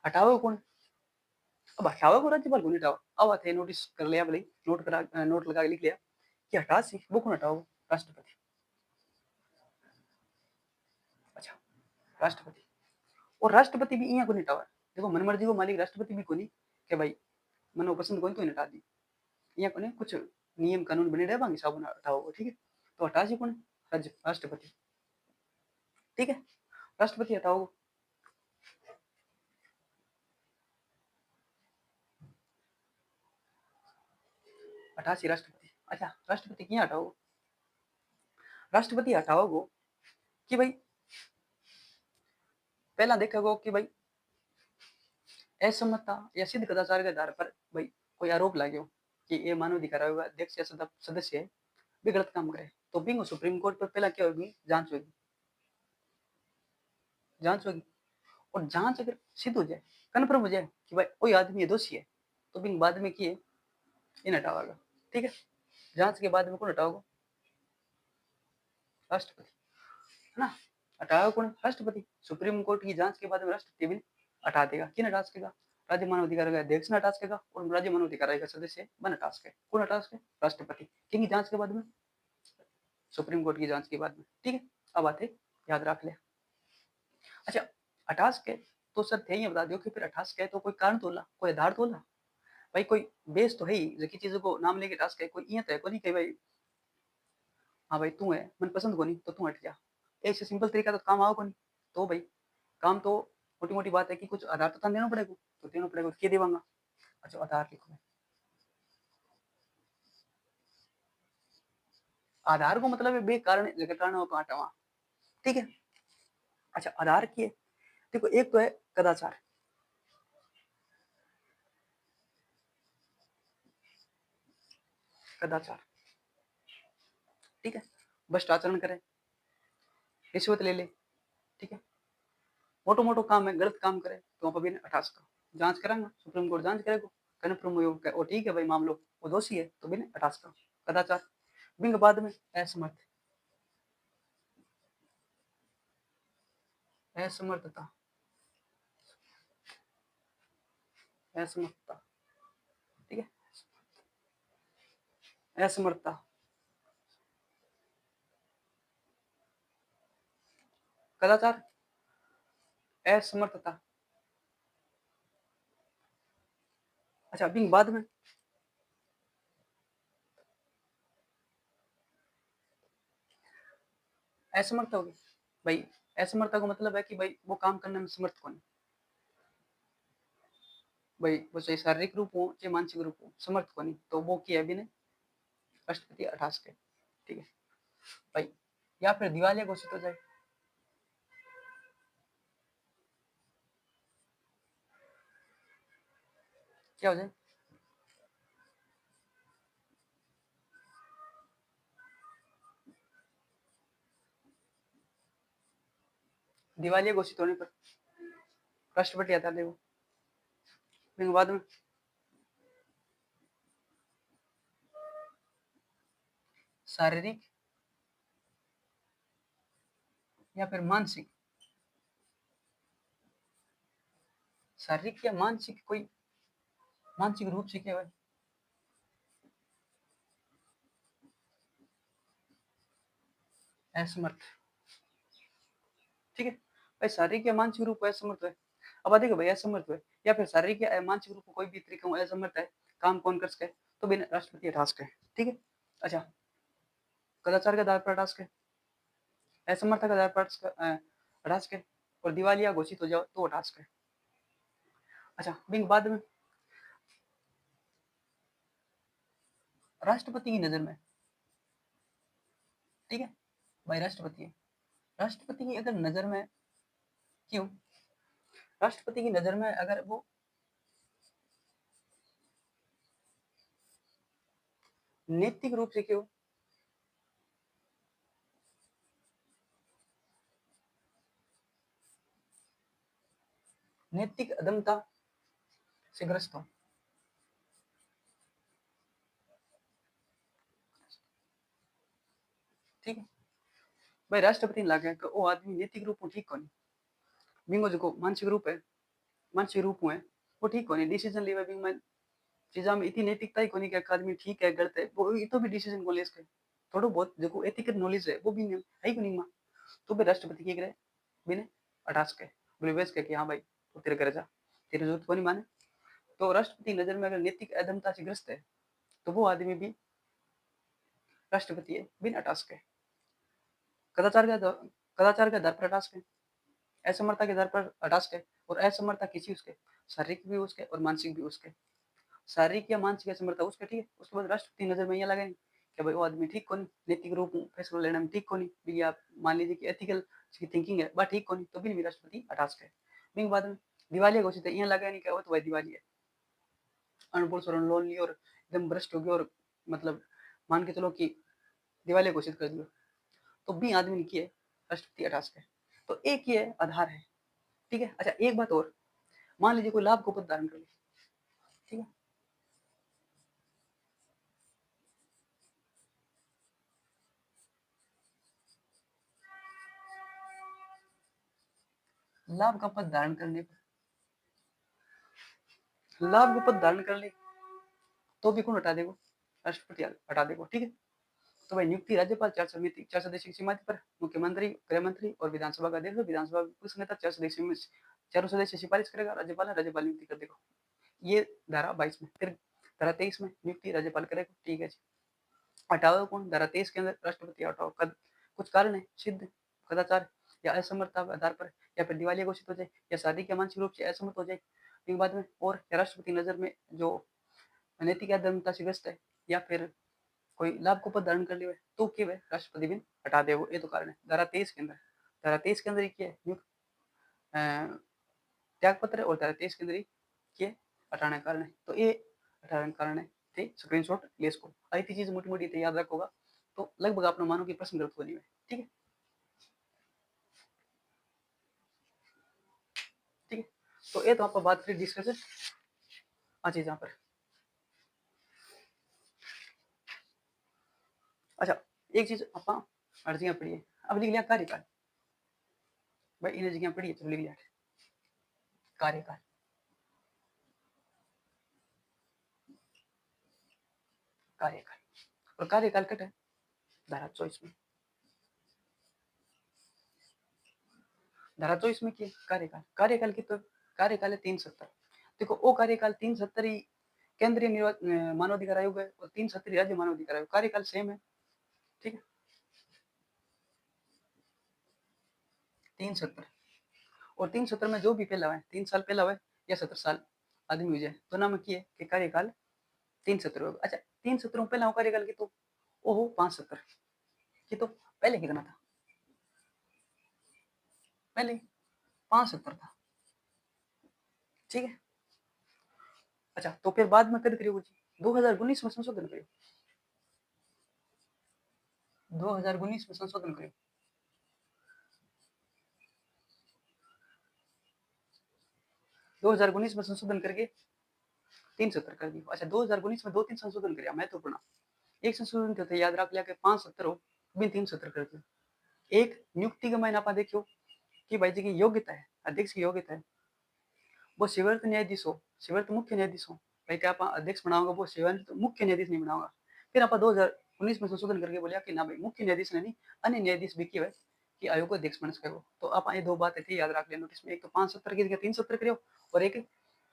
हटावे कौन? अब हटावे को राज्यपाल को नहीं हटावा, अब थे नोटिस कर लिया भले, नोट लगा के लिख लिया कि हटा सी, वो कौन हटाओ? राष्ट्रपति। अच्छा, राष्ट्रपति। और राष्ट्रपति भी इं को नहीं हटावा, देखो मन मर्जी को मालिक राष्ट्रपति भी कोनी कि भाई मनो पसंद कोई तो हटा दी, इं को कुछ नियम कानून बने रहे हिसाब से हटाओ, ठीक है? तो हटा सी कौन? राष्ट्रपति, ठीक है? राष्ट्रपति हटाओ, हटा सी राष्ट्रपति। अच्छा, राष्ट्रपति क्या हटाओ? राष्ट्रपति हटाओ गो कि भाई पहला देखा गो कि भाई असम्मता या सिद्ध कदाचार के आधार पर भाई कोई आरोप लाग्यो कि ये मानवाधिकार आयोग अध्यक्ष या सदस्य है भी गलत काम करे, तो बिंगो सुप्रीम कोर्ट पर पहला क्या होगी? जांच होगी, जांच होगी। और जांच अगर सिद्ध हो जाए, कन्फर्म हो जाए कि भाई कोई आदमी ये दोषी है, तो बिंग बाद में किए इन हटावागा, ठीक है? जांच के बाद में कौन हटाओगे? राष्ट्रपति, है ना? हटाओ कौन? राष्ट्रपति। सुप्रीम कोर्ट की जांच के बाद में राष्ट्रपति भी हटा देगा। किन हटा सकेगा? राज्य मानवाधिकार का अध्यक्ष ने हटा सकेगा और राज्य मानवाधिकार आयोग का सदस्य बन हटा सके। कौन हटा सके? राष्ट्रपति। किन जांच के बाद में? सुप्रीम कोर्ट की जांच के बाद में, ठीक है? अब आते याद रख ले। अच्छा, हटा सके तो सर थे ये बता दो कि फिर हटा सके तो कोई कारण तोला, कोई आधार तोला, भाई कोई बेस तो है ही जो चीजों को नाम लेके हटा सके, कोई ये तो है को नहीं कि भाई हाँ भाई तू है मन पसंद को नहीं तो तू हट जा, ऐसे सिंपल तरीका तो काम आओ को नहीं। तो भाई काम तो मोटी मोटी बात है कि कुछ आधार तो देना पड़ेगा, तो देना पड़ेगा, तो क्या देवांगा? अच्छा, आधार लिखो मैं। आधार को मतलब है बे कारण जगह कारण को हटावा, ठीक है? अच्छा, आधार की है, देखो एक तो है कदाचार, कदाचार, ठीक है? भ्रष्ट आचरण करे, रिश्वत ले ले, ठीक है? मोटो मोटो काम है, गलत काम करे तो आप अभी हटा सको, जांच करांगा, सुप्रीम कोर्ट जांच करेगा, कन्फर्म हो ठीक है भाई मामलो वो दोषी है तो भी हटा सको। कदाचार। बिंग बाद में असमर्थ, असमर्थता, असमर्थता, ठीक है? असमर्थता, कदाचार, असमर्थता। अच्छा, बिंग बाद में असमर्थ होगी भाई, असमर्थता का मतलब है कि भाई वो काम करने में समर्थ कौन, भाई वो चाहे शारीरिक रूप हो चाहे मानसिक रूप हो, समर्थ कौन, तो वो किया अभी ने राष्ट्रपति 28 के, ठीक है भाई? या फिर दिवालिया घोषित हो जाए, क्या हो जाए? दिवालिया घोषित होने पर राष्ट्रपति हटा दे वो, फिर बाद में शारीरिक या फिर मानसिक, शारीरिक या मानसिक, कोई मानसिक रूप से क्या है? असमर्थ, ठीक है भाई? शारीरिक या मानसिक रूप में असमर्थ है, अब देखो भाई असमर्थ है या फिर शारीरिक या मानसिक रूप में कोई भी तरीका में असमर्थ है, काम कौन कर सके, तो बिना राष्ट्रपति हटा सके, ठीक है? अच्छा, कदाचार के आधार पर हटा सके, असमर्थता के आधार पर हटा सके, और दिवालिया घोषित हो जाओ तो हटा सके। अच्छा, बिंग बाद में राष्ट्रपति की नजर में, ठीक है भाई? राष्ट्रपति है, राष्ट्रपति की अगर नजर में, क्यों? राष्ट्रपति की नजर में अगर वो नैतिक रूप से, क्यों? नैतिक अदमता से ग्रस्त हो, ठीक है भाई? राष्ट्रपति लागे कि वो आदमी नैतिक रूप में ठीक कोनी, बिंगो जो मानसिक रूप है मानसिक रूप हुए वो ठीक होने डिसीजन लेवे भी मैं चीजा में इतनी नैतिकता ही कोनी कि आदमी ठीक है गलत है वो ये तो भी डिसीजन को ले इसके थोड़ा बहुत जो एथिकल नॉलेज है वो भी नहीं है ही नहीं मां तो भी राष्ट्रपति की करे बिने 28 के बोले वेस के कि हाँ भाई तो तेरे घर जा तेरी जरूरत को नहीं माने तो राष्ट्रपति नजर में अगर नैतिक अधमता से ग्रस्त है तो वो आदमी भी राष्ट्रपति है बिना टास्क के कदाचार का कदाचार के आधार पर टास्क है असमर्था के आधार पर टास्क है और असमर्था किसी उसके शारीरिक भी उसके और मानसिक भी उसके शारीरिक या मानसिक असमर्था उसके ठीक है उसके बाद राष्ट्रपति नजर में यह लगाए कि भाई वो आदमी ठीक कौन नैतिक रूप फैसला लेने में ठीक कौन भी आप मान लीजिए कि एथिकल थिंकिंग है बट ठीक कौन तो भी राष्ट्रपति टास्क है बिंग बाद में दिवाली घोषित है यहाँ लगा नहीं क्या हो तो भाई दिवाली है अनपुर सोरण लोन ली और एकदम भ्रष्ट हो गया और मतलब मान के चलो कि दिवाली घोषित कर दिया तो भी आदमी ने किए राष्ट्रपति अठास के तो एक ये आधार है ठीक है अच्छा एक बात और मान लीजिए कोई लाभ को पद धारण कर ले ठीक है लाभ का पद धारण करने पर लाभ का पद धारण कर ले तो भी कौन हटा देगा राष्ट्रपति हटा देगा ठीक है तो भाई नियुक्ति राज्यपाल चार समिति चार सदस्य सीमा पर मुख्यमंत्री गृह मंत्री और विधानसभा का अध्यक्ष विधानसभा विपक्ष नेता चार सदस्य में चारों सदस्य सिफारिश करेगा राज्यपाल राज्यपाल नियुक्ति कर देगा ये धारा 22 में फिर धारा 23 में नियुक्ति राज्यपाल करेगा ठीक है जी हटाओ कौन धारा 23 के अंदर राष्ट्रपति हटाओ कद कुछ कारण है सिद्ध कदाचार या असमर्थता के आधार पर या फिर दिवालिया घोषित हो जाए या शारीरिक या मानसिक रूप से असमर्थ हो जाए के बाद में और राष्ट्रपति नजर में जो नैतिक अधमता से ग्रस्त है या फिर कोई लाभ को पद धारण कर लिया तो क्या है राष्ट्रपति बिन हटा दे वो ये तो कारण है धारा 23 के अंदर धारा 23 के अंदर क्या है त्याग पत्र और धारा 23 के अंदर ये हटाने कारण है तो ये हटाने कारण है थे स्क्रीनशॉट ले इसको आई थी चीज मोटी मोटी याद रखोगा तो लगभग अपना मानो कि प्रश्न गलत होने में ठीक है ठीक है तो ये तो आप बात करें डिस्कशन अच्छी जहाँ पर अच्छा एक चीज आप अर्जियां पढ़िए अब लिख लिया कार्यकाल भाई इन्हें जगह पढ़िए तो लिख लिया कार्यकाल कार्यकाल और कार्यकाल कट है धारा 24 में धारा 24 में क्या कार्यकाल कार्यकाल की तो कार्यकाल है 370 देखो वो कार्यकाल 370 ही केंद्रीय मानवाधिकार आयोग है और 370 राज्य मानवाधिकार आयोग कार्यकाल सेम है ठीक है 370 और 370 में जो भी पहला है 3 साल पहला है या 70 साल आदमी हो जाए तो नाम की है कि कार्यकाल 370 होगा अच्छा 370 पहला हो कार्यकाल की तो ओहो 570 की तो पहले कितना था पहले 570 था ठीक है अच्छा तो फिर बाद में कद करियो 2019 में संशोधन करियो 2019 में संशोधन करियो 2019 में संशोधन करके 370 कर दिया अच्छा 2019 में 2-3 संशोधन किया महत्वपूर्ण एक संशोधन थे तो याद रख लिया कि 570 हो भी 370 कर दिया एक नियुक्ति का महीना आप देखियो कि भाई जी की योग्यता है अध्यक्ष की योग्यता है वो सेवानिवृत्त न्यायाधीश हो सेवानिवृत्त मुख्य न्यायाधीश हो भाई क्या आप अध्यक्ष बनाओगे वो सेवानिवृत्त मुख्य न्यायाधीश नहीं बनाओगा फिर आप 2019 में संशोधन करके बोलिया कि ना भाई मुख्य न्यायाधीश नहीं अन्य न्यायाधीश भी की है कि आयोग को अध्यक्ष बन सके तो आप ये दो बातें थी याद रख लें नोटिस में एक तो 570 की जगह 370 करो और एक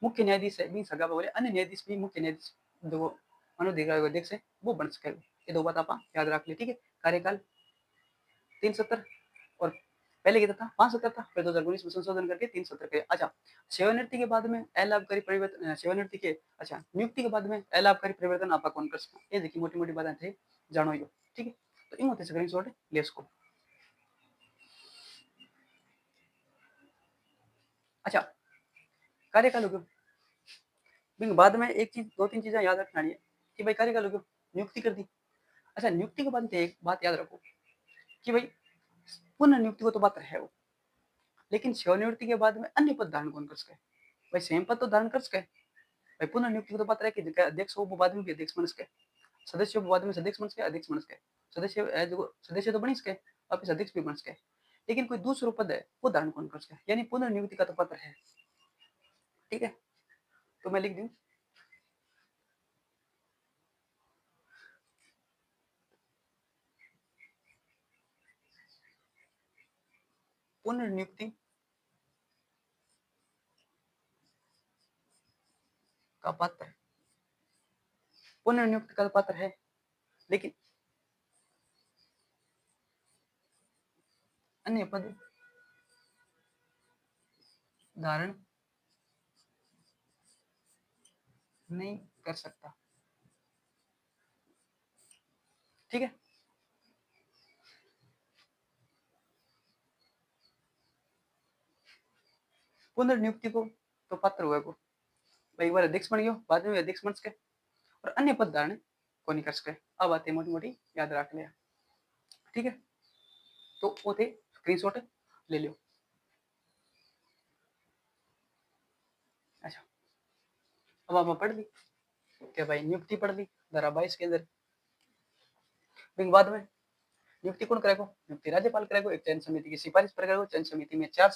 मुख्य न्यायाधीश है बीस सगा बोले अन्य न्यायाधीश भी मुख्य न्यायाधीश जो मानवाधिकार आयोग अध्यक्ष है वो बन सके ये दो बात आप याद रख ले ठीक है कार्यकाल 370 और पहले कितना था 570 था फिर 2019 में संशोधन करके 370 के अच्छा सेवानिवृत्ति के बाद में अलाभकारी परिवर्तन सेवानिवृत्ति के अच्छा नियुक्ति के बाद में अलाभकारी परिवर्तन आप कौन कर सकता ये देखिए मोटी मोटी बातें थे जानो यो ठीक है तो इन होते स्क्रीनशॉट ले इसको अच्छा कार्यकाल हो गया बाद में एक चीज 2-3 चीजें याद रखना है कि भाई कार्यकाल हो गया नियुक्ति कर दी अच्छा नियुक्ति के बाद एक बात याद रखो कि भाई पुनः नियुक्ति को तो बात है वो लेकिन सेवानिवृत्ति के बाद में अन्य पद धारण कौन कर सके भाई सेम पद तो धारण कर सके भाई पुनः नियुक्ति को तो बात रहे कि अध्यक्ष हो वो बाद में भी अध्यक्ष बन सके सदस्य हो बाद में सदस्य बन सके अध्यक्ष बन सके सदस्य तो बनी सके वापिस अध्यक्ष भी बन सके लेकिन कोई दूसरा पद है वो धारण कौन कर सके यानी पुनर्नियुक्ति का तो पत्र है ठीक है, तो मैं लिख दूं पुनर्नियुक्ति का पात्र, पुनर्नियुक्ति का पात्र है, लेकिन अन्य पद धारण नहीं कर सकता। ठीक है, पुनर्नियुक्ति को तो पात्र हुआ को भाई, एक बार अध्यक्ष बन गयो, बाद में अध्यक्ष बन सके, और अन्य पद धारण को नहीं कर सके। अब बातें मोटी मोटी याद रख लिया। ठीक है, तो वो थे, स्क्रीनशॉट ले लियो। अच्छा, अब आप पढ़ ली क्या भाई, नियुक्ति पढ़ ली धारा 22 के अंदर। बाद में नियुक्ति कौन करेगा, नियुक्ति राज्यपाल करेगा, एक चयन समिति की सिफारिश पर करेगा। चयन समिति में चार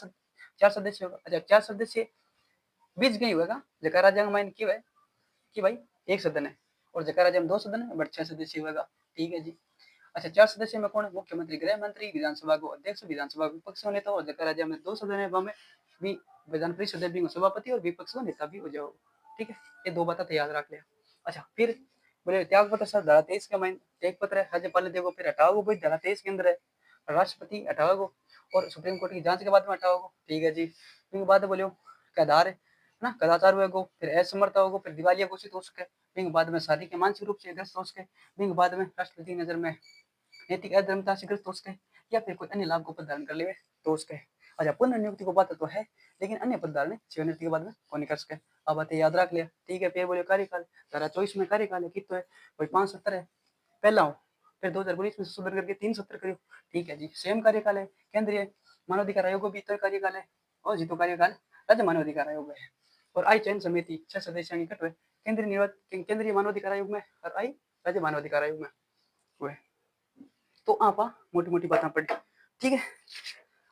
सदस्य होगा। अच्छा, 4 सदस्य बीच गई होगा, जका राजा माइन की है कि भाई एक सदन है, और जका राजा में 2 सदन है, बट 6 सदस्य होगा। ठीक है जी। अच्छा, 4 सदस्य में कौन है, मुख्यमंत्री, गृह मंत्री, विधानसभा को अध्यक्ष, विधानसभा विपक्ष नेता, और जका राज्य में 2 सदन है वहां भी विधान परिषद भी सभापति और विपक्ष नेता भी हो जाओ। ठीक है, ये 2 बातें याद रख लिया। अच्छा, फिर बोले त्याग पत्र सर धारा 23 का माइन त्याग पत्र है, राज्यपाल ने देखो, फिर हटाओ भाई धारा 23 के अंदर है, राष्ट्रपति हटाओ और सुप्रीम कोर्ट की जांच के बाद में हटाओ। ठीक है जी। फिर बाद बोलो क्या आधार है ना, कदाचार हुए, फिर असमर्था होगा, फिर दिवालिया घोषित हो सके, फिर बाद में शादी के मानसिक रूप से ग्रस्त हो सके, फिर बाद में राष्ट्रपति की नजर में नैतिक अधर्मता से ग्रस्त हो सके, या फिर कोई अन्य लाभ को पद धारण कर ले तो उसके। अच्छा, पुनर्नियुक्ति को पात्र तो है, लेकिन अन्य पद धारण सेवानिवृत्ति के बाद में कौन नहीं कर सके। अब बातें याद रख लिया। ठीक है, फिर बोले कार्यकाल, धारा 24 में कार्यकाल है कितना है भाई, 5 सत्र है पहला हो, फिर 2019 में सुधार करके 3 सत्र करियो। ठीक है जी। सेम कार्यकाल है, केंद्रीय मानवाधिकार आयोग भी तो कार्यकाल है, और जी तो कार्यकाल राज्य मानवाधिकार आयोग है। और आई चयन समिति 6 सदस्यों की कट हुए, केंद्रीय मानवाधिकार आयोग में, और आई राज्य मानवाधिकार आयोग में हुए। तो आप मोटी मोटी बातें पढ़ी। ठीक है।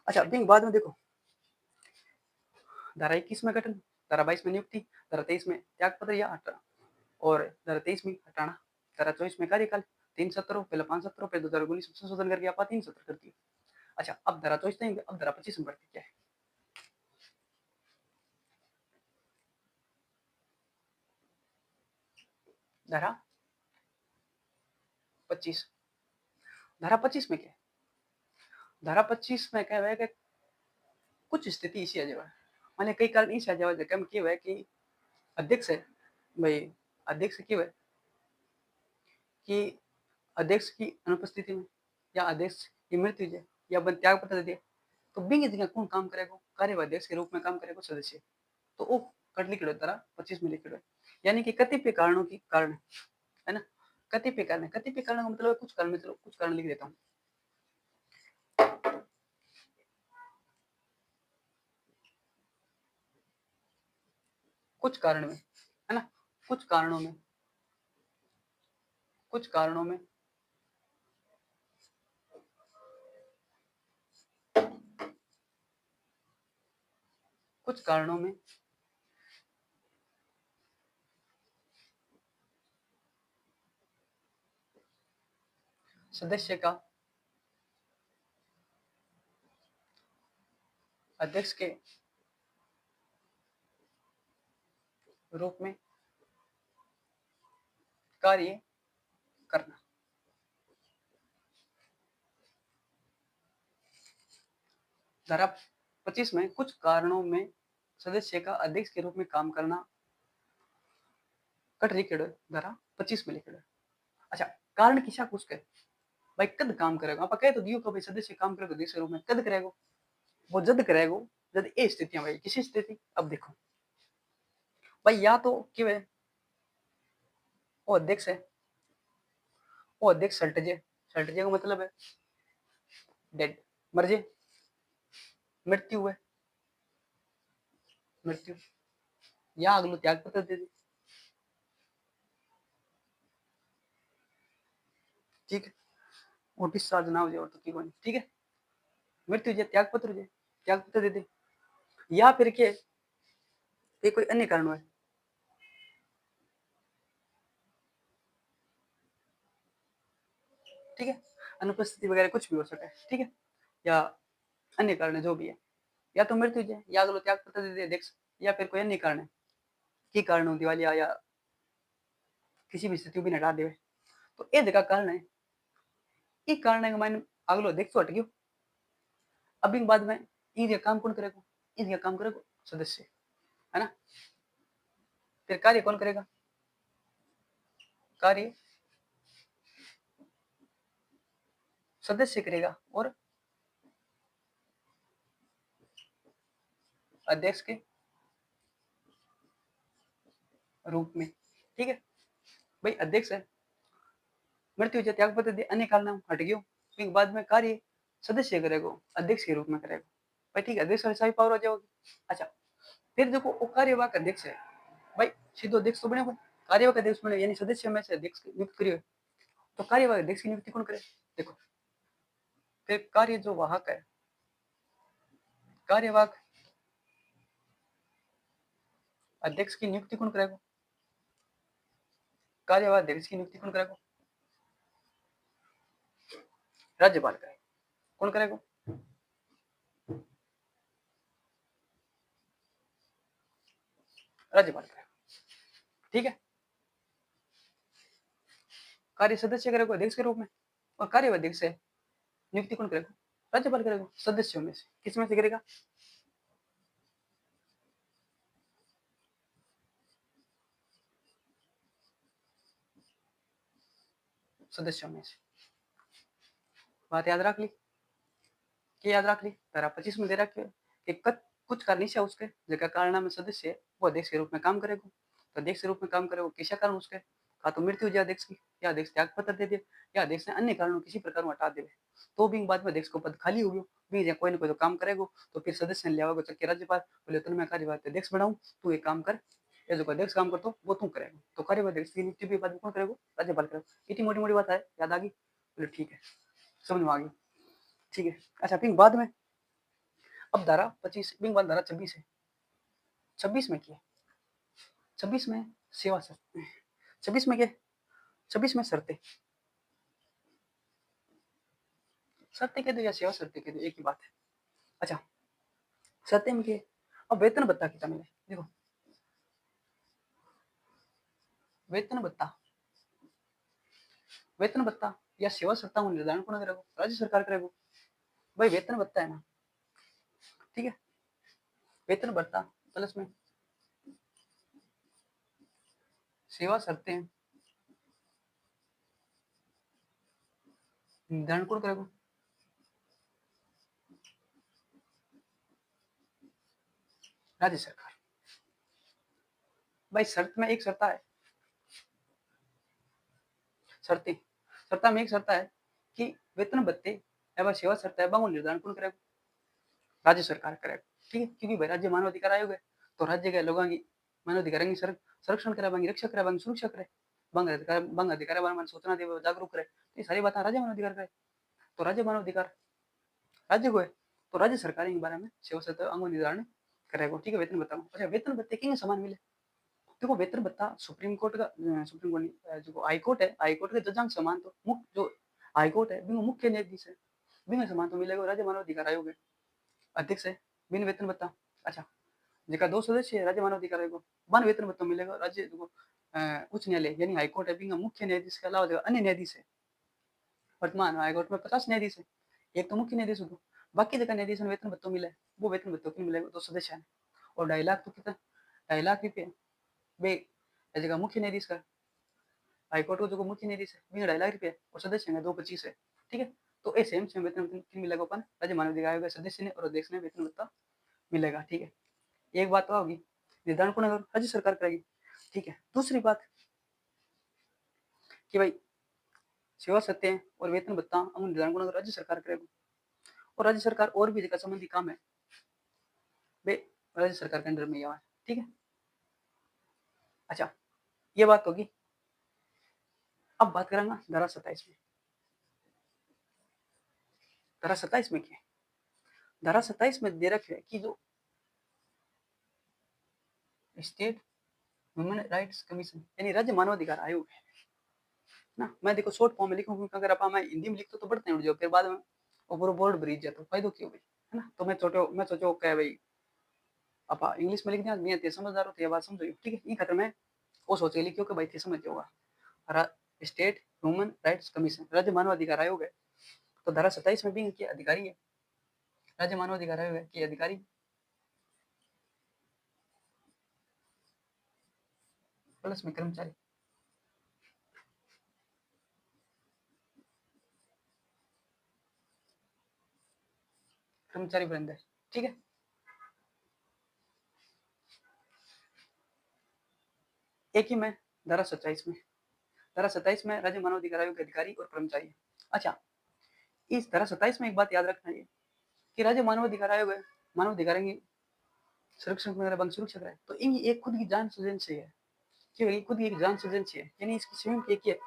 अच्छा, बाद में देखो धारा 21 में गठन, धारा 22 में नियुक्ति, धारा 23 में त्यागपत्र या हटाना, और धारा 23 में हटाना, धारा 24 में कार्यकाल 3 सत्रों, पहले 5 सत्रों, फिर 2019 में संशोधन करके आप 3 सत्र कर दिए। अच्छा, अब धारा 24 देंगे, अब धारा 25 में बढ़ती क्या है, धारा 25। धारा 25 में क्या है, धारा 25 में क्या है कि कुछ स्थिति इसी आ जाए, माने कई कारण इसी आ जाए, कम क्यों है कि अध्यक्ष है भाई, अध्यक्ष क्यों है कि अध्यक्ष की अनुपस्थिति में, या अध्यक्ष की मृत्यु है, या बन त्याग पत्र दे, तो बिंग जगह कौन काम करेगा, कार्यवाही अध्यक्ष के रूप में काम करेगा सदस्य, तो वो कट लिखिड़ो तरह 25 में लिखिड़ो, यानी कि कतिपय कारणों की कारण है ना, कतिपय कारण, कतिपय कारण का मतलब कुछ कारण, मतलब कुछ कारण लिख देता हूँ। कुछ कारण में है ना, कुछ कारणों में, कुछ कारणों में कुछ कारणों में सदस्य का अध्यक्ष के रूप में कार्य करना, धारा 25 में कुछ कारणों में सदस्य का अध्यक्ष के रूप में काम करना कट लिखिड़ो, धारा 25 में लिखिड़ो। अच्छा, कारण किसा कुछ के भाई कद काम करेगा, आप कहे तो दियो कि भाई सदस्य काम करेगा अध्यक्ष के रूप में, कद करेगा वो, जद करेगा जद ये स्थितियां भाई, किसी स्थिति, अब देखो भाई, या तो क्यों है वो अध्यक्ष है, वो अध्यक्ष सल्ट जे का मतलब है डेड, मर जे, मृत्यु है, मृत्यु, या अगलो त्याग पत्र दे दे। ठीक है, 29 साल ना हो जाए और तो की कोई, ठीक है, मृत्यु जे त्याग पत्र दे, त्याग पत्र दे दे, या फिर के ये कोई अन्य कारण है, ठीक है, अनुपस्थिति वगैरह कुछ भी हो सके, ठीक है, या अन्य कारण जो भी है, या तो मृत्यु है या अगलो त्याग पत्र दे दे अध्यक्ष, या फिर कोई अन्य कारण है कि कारण हो दिवालिया या किसी भी स्थिति भी हटा देवे, तो ये जगह कारण है, ये कारण है मैंने अगलो अध्यक्ष तो हट गयो, अब इन बाद में ये काम कौन करेगा, ये काम करेगा सदस्य, है ना, फिर कार्य कौन करेगा, कार्य सदस्य करेगा और अध्यक्ष के रूप में, ठीक है भाई, अध्यक्ष है, मृत्यु हो त्याग पत्र अन्य कारण हट गयो, फिर बाद में कार्य सदस्य करेगा, अध्यक्ष के रूप में करेगा भाई, ठीक है, अध्यक्ष वाली सारी पावर हो जाएगी। अच्छा, फिर देखो वो कार्यवाहक अध्यक्ष है भाई, सीधो अध्यक्ष तो बने हुए, कार्यवाहक अध्यक्ष बने यानी सदस्य में से अध्यक्ष नियुक्त करिए, तो कार्यवाहक अध्यक्ष की नियुक्ति कौन करे, देखो फिर कार्य जो वाहक है, कार्यवाहक अध्यक्ष की नियुक्ति कौन करेगा, कार्यवाहक अध्यक्ष की नियुक्ति कौन करेगा, राज्यपाल करेगा, कौन करेगा, राज्यपाल करेगा, ठीक है, कार्य सदस्य करेगा अध्यक्ष के रूप में, और कार्यवाहक अध्यक्ष है नियुक्ति कौन करेगा, राज्यपाल करेगा, सदस्यों में से किस में से करेगा, सदस्यों में से, बात याद रख ली, क्या याद रख ली, धारा 25 में दे रखे कि कुछ कार्य से उसके जगह कारण में सदस्य है वो अध्यक्ष के रूप में काम करेगा, तो अध्यक्ष के रूप में काम करेगा किसा कारण उसके, का तो मृत्यु हो जाए अध्यक्ष की, या अध्यक्ष त्याग पत्र दे दे, या अध्यक्ष ने अन्य कारणों किसी प्रकार में हटा दे, तो भी बाद में अध्यक्ष को पद खाली हो गयो, भी कोई ना कोई तो काम करेगा, तो फिर सदस्य ने लिया चक्के राज्यपाल बोले तुम मैं कार्यवाहक अध्यक्ष बनाऊं, तू एक काम कर, ये जो अध्यक्ष काम करतो वो तू करेगा, तो कार्यवाहक अध्यक्ष की नियुक्ति भी बाद में कौन करेगा, राज्यपाल करेगा, इतनी मोटी मोटी बात है, याद आ गई, बोले ठीक है, समझ में आ गई, ठीक है। अच्छा, फिर बाद में अब धारा 25 बिंग बाद धारा 26 है, 26 में क्या, 26 में सेवा शर्त, 26 में क्या, 26 में शर्तें, शर्तें कह दो या सेवा शर्तें कह दो एक ही बात है। अच्छा, शर्तें में क्या, अब वेतन भत्ता कितना मिले, देखो वेतन भत्ता, वेतन भत्ता या सेवा शर्ता को निर्धारण कौन करेगा, राज्य सरकार करेगा भाई, वेतन भत्ता है ना, ठीक है, वेतन भत्ता प्लस में सेवा शर्तें निर्धारण कौन करेगा, राज्य सरकार, भाई शर्त में एक शर्ता है, शर्तें शर्ता में एक शर्ता है कि वेतन भत्ते एवं सेवा शर्ता है वो निर्धारण कौन करेगा, राज्य सरकार करेगा, ठीक है, क्योंकि भाई राज्य मानव अधिकार आयोग है, तो राज्य के लोगों की मानव अधिकार की संरक्षण करे, बांगी रक्षा करे, बांगी सुरक्षा करे, बंग अधिकार बारे में सूचना दे, जागरूक करे, तो ये सारी बातें राज्य मानव अधिकार करे, तो राज्य मानव अधिकार राज्य को है, तो राज्य सरकार के बारे में सेवा शर्त अंग निर्धारण करेगा, ठीक है, वेतन भत्ता। अच्छा, वेतन भत्ते किन समान मिले, देखो वेतन भत्ता सुप्रीम कोर्ट का, सुप्रीम कोर्ट जो हाई कोर्ट है, हाई कोर्ट के जजांग समान तो मुख्य जो हाई कोर्ट है बिंगो मुख्य न्यायाधीश है, बिंगो समान तो मिलेगा, राज्य मानव अधिकार आयोग है, अध्यक्ष है, बिन वेतन भत्ता। अच्छा, जेका दो सदस्य है राज्य मानव अधिकार आयोग, वन वेतन भत्ता मिलेगा, राज्य जो उच्च न्यायालय यानी हाईकोर्ट है बिंगा मुख्य न्यायाधीश के अलावा जो अन्य न्यायाधीश है, वर्तमान हाईकोर्ट में 50 न्यायाधीश है, एक तो मुख्य न्यायाधीश हो, बाकी जगह न्यायाधीश ने वेतन भत्ता मिला है, वो वेतन भत्ता क्यों मिलेगा, तो सदस्य है, और 2.5 लाख तो कितना, 2.5 लाख रुपये वे जगह मुख्य न्यायाधीश का, हाईकोर्ट को जो मुख्य न्यायाधीश है बिंगा 2.5 लाख रुपये, और सदस्य है 225 है, ठीक है, तो ये सेम वेतन किन मिलेगा अपन, राज्य मानव अधिकार आयोग सदस्य ने और अध्यक्ष ने वेतन भत्ता मिलेगा, ठीक है, एक बात तो होगी, निर्धारण कौन करेगा, राज्य सरकार करेगी, ठीक है। दूसरी बात कि भाई सेवा सत्य है और वेतन भत्ता अमूल निर्धारण कौन करेगा, राज्य सरकार करेगा, और राज्य सरकार और भी जगह संबंधी काम है वे राज्य सरकार के अंडर में यहाँ है, ठीक है। अच्छा, ये बात होगी, अब बात करेंगे धारा 27 में, धारा 27 में क्या है, धारा 27 में दे रखे है कि जो स्टेट ह्यूमन राइट्स कमीशन यानी राज्य मानवाधिकार आयोग है ना। मैं देखो शॉर्ट फॉर्म में लिखूं क्योंकि अगर आप मैं हिंदी में लिखता तो बढ़ते उड़ जाओ फिर बाद में ऊपर बोर्ड ब्रिज जाता फायदो क्यों भाई, है ना। तो मैं सोचो क्या भाई आप इंग्लिश में लिख दिया मैं ते समझदार हो तो ये बात समझो ठीक है। ई खातर मैं वो सोच के लिखियो कि भाई थे समझ होगा। स्टेट ह्यूमन राइट्स कमीशन राज्य मानवाधिकार आयोग है। तो धारा 27 में भी के अधिकारी है, राज्य मानवाधिकार आयोग है के अधिकारी प्लस में कर्मचारी कर्मचारी वृंद है ठीक है। एक ही में धारा 27 में राज्य मानवाधिकार आयोग के अधिकारी और कर्मचारी है। अच्छा इस धारा 27 में एक बात याद रखना है कि राज्य मानवाधिकार आयोग है मानवाधिकार की सुरक्षक है तो इनकी एक खुद की जांच एजेंसी है कि खुद की एक जांच एजेंसी है यानी इसकी स्वयं की एक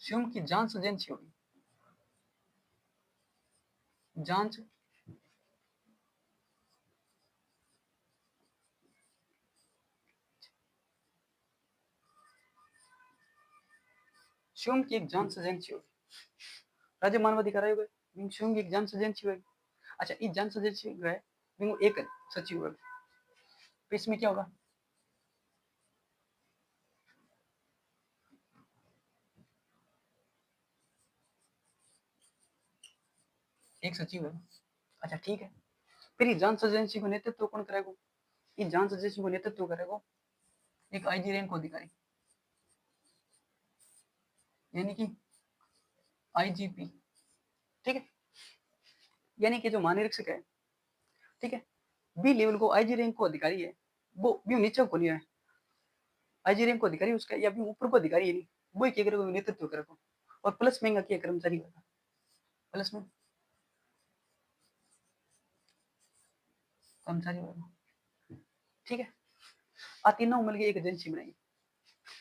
स्वयं की जांच एजेंसी होगी जांच स्वयं की एक जांच एजेंसी होगी राज्य मानवाधिकार आयोग है स्वयं की एक जांच एजेंसी होगी। अच्छा इस जांच एजेंसी जो है एक सचिव है तो इसमें क्या होगा एक सचिव है। अच्छा ठीक है फिर इस जांच एजेंसी को नेतृत्व कौन करेगा इस जांच एजेंसी को नेतृत्व करेगा एक आईजी रैंक अधिकारी यानी कि आईजीपी ठीक है यानी कि जो महानिरीक्षक है ठीक है बी लेवल को आईजी रैंक को अधिकारी है वो भी नीचे को नहीं है आईजी रैंक को अधिकारी उसका या भी ऊपर को अधिकारी है नहीं वो क्या करेगा नेतृत्व करेगा और प्लस महंगा किया कर्मचारी होगा प्लस में कर्मचारी होगा ठीक है आ तीनों मिलकर एक एजेंसी बनाई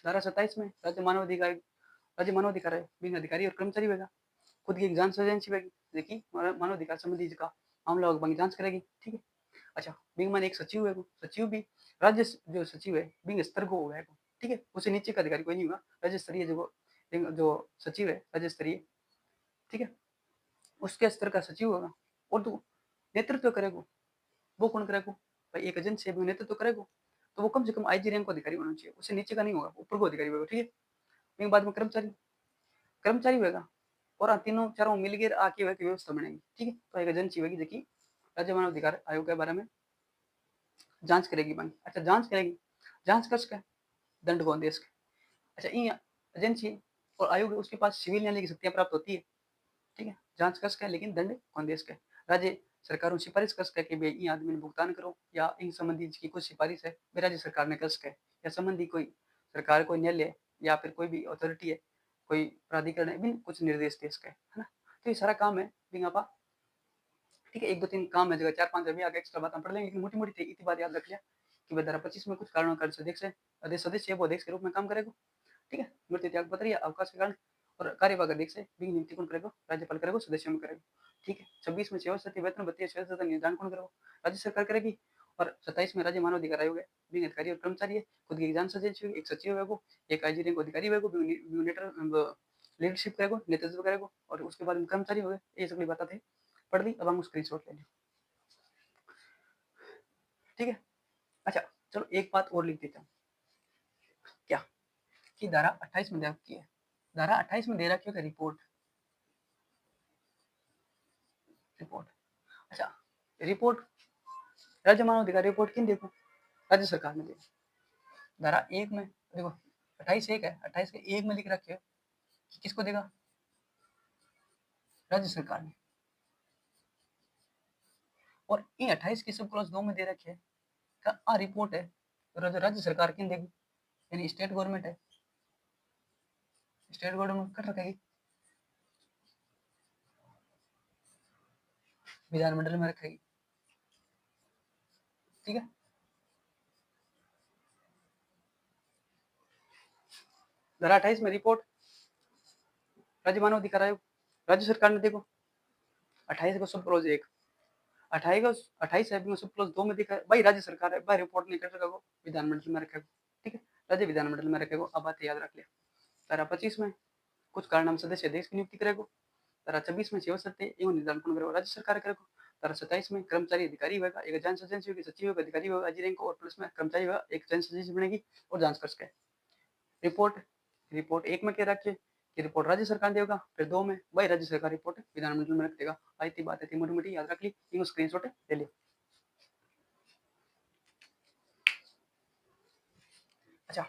धारा 27 में राज्य मानवाधिकार है बिंग अधिकारी और कर्मचारी होगा खुद की एक जांच एजेंसी होगी देखिए मानवाधिकार संबंधी का मामला होगा जांच करेगी ठीक है। अच्छा बिंग मान एक सचिव है सचिव भी राज्य जो सचिव है बिंग स्तर को होगा ठीक है उससे नीचे का अधिकारी कोई नहीं होगा राज्य स्तरीय जो सचिव है राज्य स्तरीय ठीक है उसके स्तर का सचिव होगा और तो नेतृत्व करेगा वो कौन करेगा भाई एक एजेंसी है नेतृत्व करेगा तो वो कम से कम आईजी रैंक को अधिकारी होना चाहिए उससे नीचे का नहीं होगा ऊपर को अधिकारी होगा ठीक है बाद में कर्मचारी कर्मचारी होगा और तीनों चारों मिलकर आके व्यवस्था बनेगी ठीक है। तो एक एजेंसी होगी देखिए राज्य मानव अधिकार आयोग के बारे में जांच करेगी बैंक अच्छा जांच करेगी जांच कर सके दंड को देश के अच्छा ये एजेंसी और आयोग उसके पास सिविल न्यायालय की शक्तियां प्राप्त होती है ठीक है जांच कर सके लेकिन दंड कौन देश के राज्य सरकारों सिफारिश कर सके कि भाई इन आदमी ने भुगतान करो या इन संबंधी की कुछ सिफारिश है राज्य सरकार ने कर सके या संबंधी कोई सरकार कोई न्यायालय या फिर कोई भी अथॉरिटी है कोई प्राधिकरण है भी कुछ निर्देश दे सके है ना। तो ये सारा काम है बिंगापा ठीक है एक दो तीन काम है जगह चार पांच अभी आगे एक्स्ट्रा बात हम पढ़ लेंगे लेकिन मोटी मोटी इतनी बात याद रख लिया कि भाई धारा 25 में कुछ कारणों का अध्यक्ष है सदस्य वो अध्यक्ष के रूप में काम करेगा ठीक है मृत्यु त्याग पत्र या अवकाश के कारण और कार्यवाहक अध्यक्ष है बिंग नियुक्ति कौन करेगा राज्यपाल करेगा सदस्यों में करेगा ठीक है 26 में सेवा वेतन भत्ते निर्धारण कौन करेगा राज्य सरकार करेगी और 27 में राज्य मानव अधिकार आयोग है बिंग अधिकारी और कर्मचारी है खुद की एग्जाम सदस्य एक सचिव है वो एक आईजी रैंक अधिकारी है वो लीडरशिप करेगा नेतृत्व करेगा और उसके बाद कर्मचारी हो गए ये सभी बातें थे पढ़ ली अब हम स्क्रीनशॉट ले लें ठीक है। अच्छा चलो एक बात और लिख देता हूँ क्या कि धारा 28 में दे रखी है धारा 28 में दे रखी है रिपोर्ट रिपोर्ट अच्छा रिपोर्ट राज्य मानव अधिकार रिपोर्ट किन देखो राज्य सरकार ने देखो धारा एक में देखो 28 एक है 28 के एक में लिख रखे कि किसको देगा राज्य सरकार ने और ये 28 की सब क्लॉज 2 में दे रखे है का आ रिपोर्ट है तो राज्य सरकार किन देगी यानी स्टेट गवर्नमेंट है स्टेट गवर्नमेंट कर रखेगी विधानमंडल में रखेगी ठीक है। धारा 28 में रिपोर्ट राज्य मानव अधिकार आयोग राज्य सरकार ने देखो 28 को सब क्लॉज एक 28 है में 2 में दिखा भाई राज्य सरकार है भाई रिपोर्ट नहीं कर सका विधानमंडल में रखेगा, ठीक है, राज्य विधानमंडल में रखेगा। अब बात याद रख लिया। धारा 25 में कुछ कारण सदस्य देश की नियुक्ति करेगा। धारा 26 में सेवा सत्य एवं निर्धारण करेगा राज्य सरकार करेगा। धारा 27 में कर्मचारी अधिकारी होगा, एक जांच एजेंसी होगी, सचिव होगा, अधिकारी होगा, अजी रैंक और प्लस में कर्मचारी होगा, एक जांच एजेंसी बनेगी और जांच कर सके। रिपोर्ट 1 में क्या रखिए कि रिपोर्ट राज्य सरकार देगा, फिर 2 में भाई राज्य सरकार रिपोर्ट विधानमंडल में रख देगा। आई थी बात है मोटी मोटी याद रख ली, इनको स्क्रीनशॉट ले लियो। अच्छा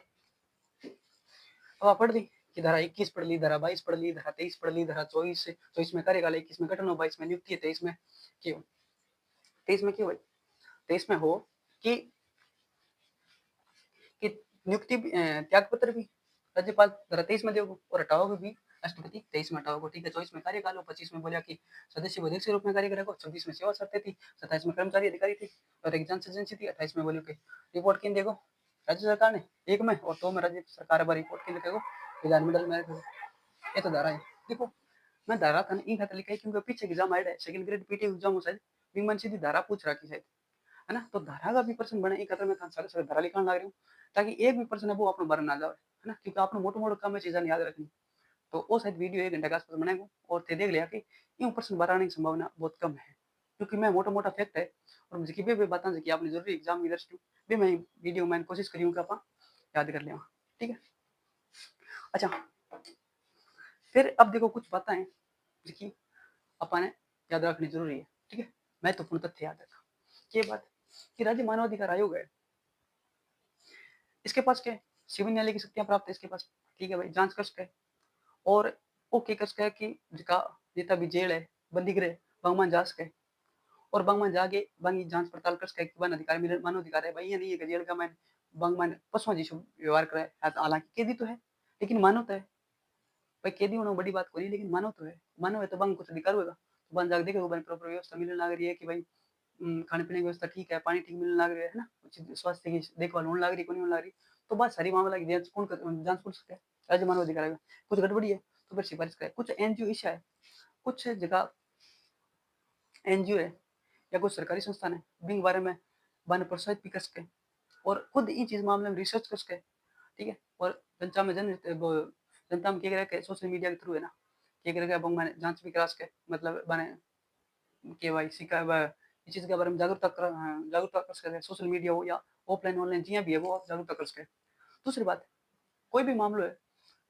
अब आप पढ़ दी कि धारा 21 पढ़ ली, धारा 22 पढ़ ली, धारा 23 पढ़ ली, धारा 24 में कार्यकाल, 21 में गठन हो, 22 में नियुक्ति है, 23 में क्यों 23 में क्यों भाई 23 में हो कि नियुक्ति त्याग पत्र भी राज्यपाल धारा 23 में देगा और हटाओगे भी राष्ट्रपति 23 में हटाओगे, ठीक है। 24 में कार्यकाल हो, 25 में बोला कि सदस्य अध्यक्ष के रूप में कार्य करेगा, 26 में सेवा शर्तें थी, 27 में कर्मचारी अधिकारी थी और एक जांच एजेंसी थी, 28 में बोले कि रिपोर्ट किन देगा राज्य सरकार ने 1 में और 2 में राज्य सरकार रिपोर्ट किन लिखेगा विधानमंडल में रखेगा। ये तो धारा है। देखो मैं धारा था इन खाता लिखा है क्योंकि पीछे एग्जाम आया है सेकंड ग्रेड पीटी एग्जाम हो शायद विमान सीधी धारा पूछ रखी शायद, है ना। तो धारा का भी प्रश्न बने एक खतरे में सारे धारा लिखना लग रही हूँ ताकि एक भी प्रश्न है वो अपने बारे ना जाए, है ना, क्योंकि आपने मोटे मोटे काम में चीजें याद रखनी। तो वो शायद वीडियो 1 घंटे के आसपास बनाएंगे और ते देख लिया कि यूं प्रश्न बनाने की संभावना बहुत कम है क्योंकि मैं मोटा मोटा फैक्ट है और मुझे की भी बातें कि आपने जरूरी एग्जाम की दृष्टि भी मैं वीडियो में कोशिश करूँ कि आप याद कर लें, ठीक है। अच्छा फिर अब देखो कुछ बातें हैं जिसकी अपन याद रखनी जरूरी है, ठीक है। महत्वपूर्ण तथ्य याद रखा ये बात कि राज्य मानवाधिकार आयोग है, इसके पास क्या है सिविल न्यायालय की शक्तियां प्राप्त है इसके पास, ठीक है भाई, जांच कर सके और ओके कर सके कि जिका जितना भी जेल है बंदी गृह बागमान जा सके और बागमान जाके बांगी जांच पड़ताल कर सके कि वन अधिकार मिले मानव अधिकार है भाई ये नहीं है कि जेल का मैन बागमान पशुओं जैसे व्यवहार करे, हालांकि कैदी तो है लेकिन मानव तो है भाई, कैदी होना बड़ी बात कोई लेकिन मानव तो है, मानव है तो बांग कुछ अधिकार होगा तो बन जाके देखेगा प्रॉपर व्यवस्था मिलने लग रही है कि भाई खाने पीने की व्यवस्था ठीक है, पानी ठीक मिलने लग रहा है ना, स्वास्थ्य की देखभाल होने लग रही कौन होने लग रही, तो बात सारी मामला की जांच कौन सकता है राज्य मानव अधिकार आयोग। कुछ गड़बड़ी है तो फिर सिफारिश करे, कुछ एनजीओ ईशा है, कुछ जगह एनजीओ है या कुछ सरकारी संस्थान है बिंग बारे में बन प्रोत्साहित भी कर सके और खुद इन चीज मामले में रिसर्च कर सके, ठीक है। और जनता में जनता में क्या करे सोशल मीडिया के थ्रू है ना क्या करे अब मैंने जांच भी करा सके मतलब बने केवाईसी का इस चीज के बारे में जागरूकता कर सके सोशल मीडिया हो या ऑफलाइन ऑनलाइन जिया भी है वो जागरूकता कर सके। दूसरी बात कोई भी मामलो है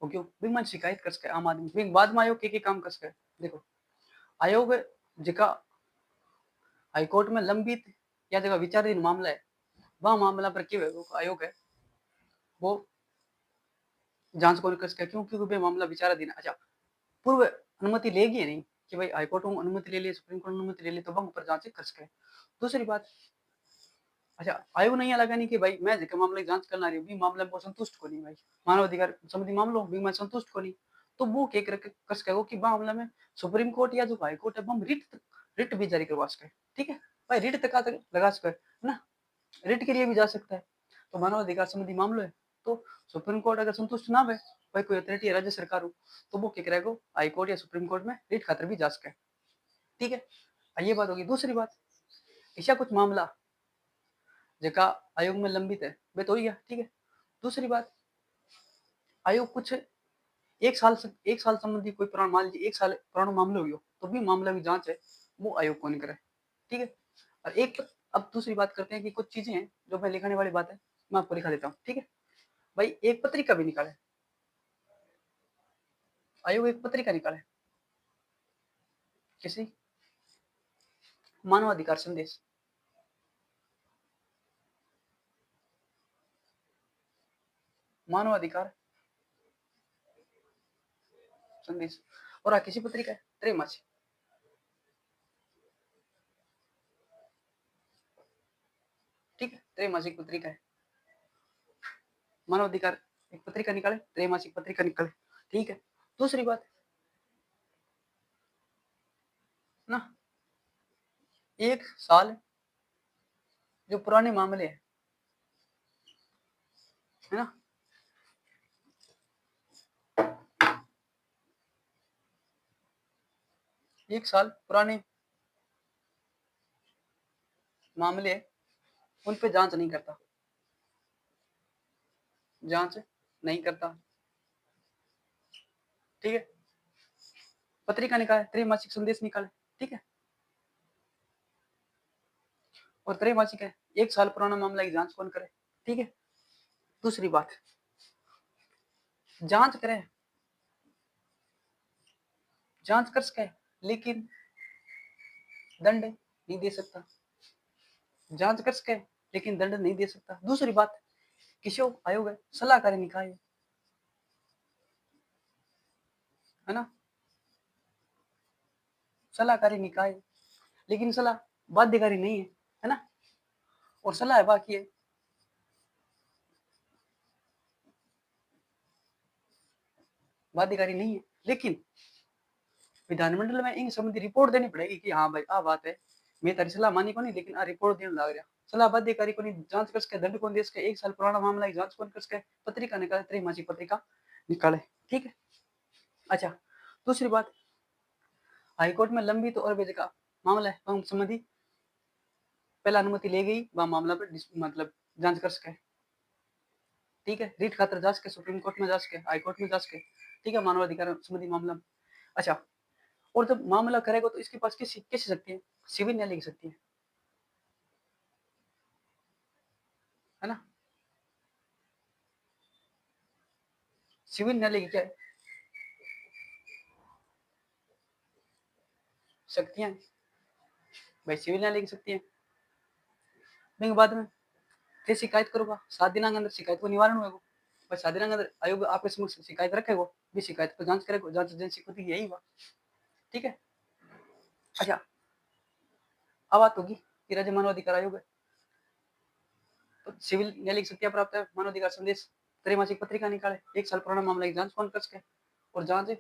वो क्यों बिग मन शिकायत कर सके आम आदमी बिग बाद में आयोग के काम कर सके। देखो आयोग जिका हाईकोर्ट में लंबित या जगह विचाराधीन मामला है वह मामला पर क्यों है वो आयोग है वो जांच को कर सके क्यों क्योंकि मामला विचाराधीन है। अच्छा पूर्व अनुमति लेगी नहीं कि भाई हाईकोर्ट में अनुमति ले ली सुप्रीम कोर्ट अनुमति ले ली तो वह ऊपर जांच कर सके। दूसरी बात अच्छा आयोग नहीं लगा नहीं कि भाई मैं जिसके मामले की जांच करना रही हूँ भी मामले में संतुष्ट को नहीं भाई मानव अधिकार संबंधी मामलों भी मैं संतुष्ट को नहीं तो वो क्या कर सकेगा कि मामले में सुप्रीम कोर्ट या जो हाई कोर्ट है हम रिट भी जारी करवा सके, ठीक है भाई रिट तक लगा सके है ना, रिट के लिए भी जा सकता है। तो मानव अधिकार संबंधी मामलो है तो सुप्रीम कोर्ट अगर संतुष्ट ना हो भाई कोई अथॉरिटी राज्य सरकार हो तो वो क्या करेगा हाई कोर्ट या सुप्रीम कोर्ट में रिट खातर भी जा सके, ठीक है। ये बात होगी। दूसरी बात ऐसा कुछ मामला जिसका आयोग में लंबित है वे तो ही है, ठीक है। दूसरी बात आयोग कुछ एक साल संबंधी कोई पुराना मान लीजिए 1 साल पुराना मामला हो तो भी मामला की जांच है वो आयोग को नहीं करे, ठीक है। और एक अब दूसरी बात करते हैं कि कुछ चीजें हैं जो मैं लिखाने वाली बात है मैं आपको लिखा देता हूँ, ठीक है भाई। एक पत्रिका भी निकाले आयोग एक पत्रिका निकाले किसी मानवाधिकार संदेश मानवाधिकार संदेश और किसी पत्रिका है त्रैमासिक, ठीक है त्रैमासिक पत्रिका है मानवाधिकार एक पत्रिका निकाले त्रैमासिक पत्रिका निकाले, ठीक है। दूसरी बात ना 1 साल जो पुराने मामले हैं है ना 1 साल पुराने मामले उन पे जांच नहीं करता, जांच नहीं करता। ठीक है, पत्रिका निकाले, त्रैमासिक संदेश निकाले। ठीक है, और त्रैमासिक है, 1 साल पुराना मामला की जांच कौन करे। ठीक है, दूसरी बात, जांच करे, जांच कर सके लेकिन दंड नहीं दे सकता, जांच कर सके लेकिन दंड नहीं दे सकता। दूसरी बात, किशोर आयोग है, सलाहकारी निकाय है ना, सलाहकारी निकाय, लेकिन सलाह बाध्यकारी नहीं है ना, और सलाह बाकी है, बाध्यकारी नहीं है। लेकिन विधानमंडल में इन संबंधी रिपोर्ट देनी पड़ेगी कि हाँ भाई आ बात है, मैं तारी सलाह मानी को नहीं, लेकिन आ रिपोर्ट देने लग रहा, सलाह बाध्यकारी को नहीं, जांच कर सके, दंड कौन दे सके, 1 साल पुराना मामला की जांच कौन कर सके, पत्रिका निकाले, त्रैमासिक पत्रिका निकाले। ठीक है, अच्छा, दूसरी बात, हाईकोर्ट में लंबित और बेजका मामला है संबंधी पहला अनुमति ले गई, वह मामला पर मतलब जांच कर सके। ठीक है, रीट खातर जा सके, सुप्रीम कोर्ट में जा सके, हाई कोर्ट में जा सके। ठीक है, मानवाधिकार संबंधी मामला। अच्छा, और जब मामला करेगा तो इसके पास कैसी शक्ति है, सिविल न्यायालय की शक्ति है ना, सिविल न्यायालय की क्या है, शक्तियां, भाई सिविल न्यायालय की शक्ति है। बाद में फिर शिकायत करूंगा, 7 दिनांक अंदर शिकायत को निवारण होगा, पर 7 दिनांक अंदर आयोग आपके समक्ष शिकायत रखेगा, भी शिकायत पर जांच करेगा, जांच एजेंसी को यही हुआ। ठीक है, अच्छा, अब बात होगी कि राज्य मानवाधिकार आयोग है तो सिविल न्यायालय की शक्तियां प्राप्त है, मानवाधिकार संदेश, त्रैमासिक पत्रिका निकाले, 1 साल पुराना मामला की जांच कौन कर सके, और जांच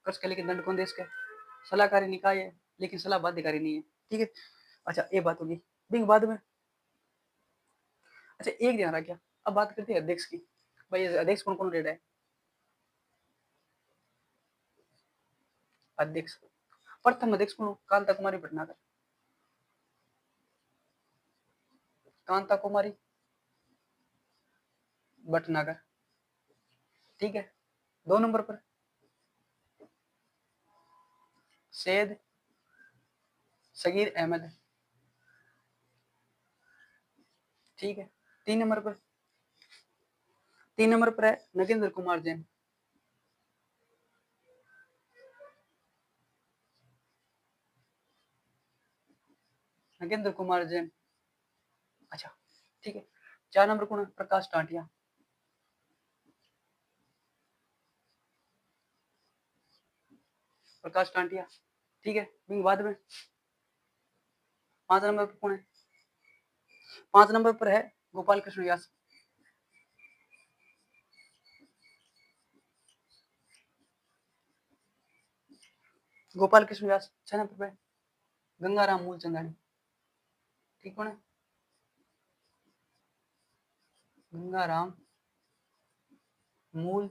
कर सके लेकिन दंड कौन दे सके, सलाहकारी निकाय है लेकिन सलाह बाध्यकारी नहीं है। ठीक है, अच्छा ये बात होगी। बाद में अच्छा एक ध्यान रखिए, अब बात करते हैं अध्यक्ष की। भाई अध्यक्ष कौन कौन रेड है, अध्यक्ष प्रथम अध्यक्ष कौन, कांता कुमारी भटनागर, कांता कुमारी भटनागर। ठीक है, 2 नंबर पर सैयद सगीर अहमद। ठीक है, 3 नंबर पर, 3 नंबर पर है नगेंद्र कुमार जैन। नगेंद्र कुमार जैन। अच्छा, ठीक है, 4 नंबर कौन है, प्रकाश टाटिया। प्रकाश टाटिया। ठीक है, बाद में 5 नंबर पर कौन है, 5 नंबर पर है गोपाल कृष्ण व्यास। गोपाल कृष्ण व्यास। 6 नंबर पर गंगाराम मूलचंदानी। ठीक, कौन है, गंगाराम मूल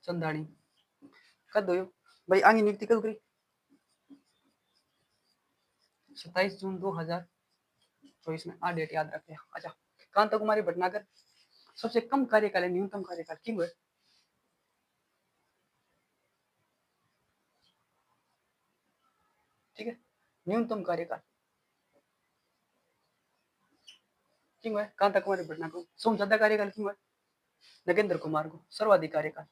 चंदानी। कद दो भाई, आगे नियुक्ति कब करी, 27 जून 2024 में, आ डेट याद रखे। अच्छा, कांता कुमारी भटनागर सबसे कम कार्यकाल है, न्यूनतम कार्यकाल क्यों है, ठीक है, न्यूनतम कार्यकाल क्यों है, कांता कुमारी भटनागर को ज्यादा कार्यकाल क्यों है, नगेंद्र कुमार को सर्वाधिक कार्यकाल।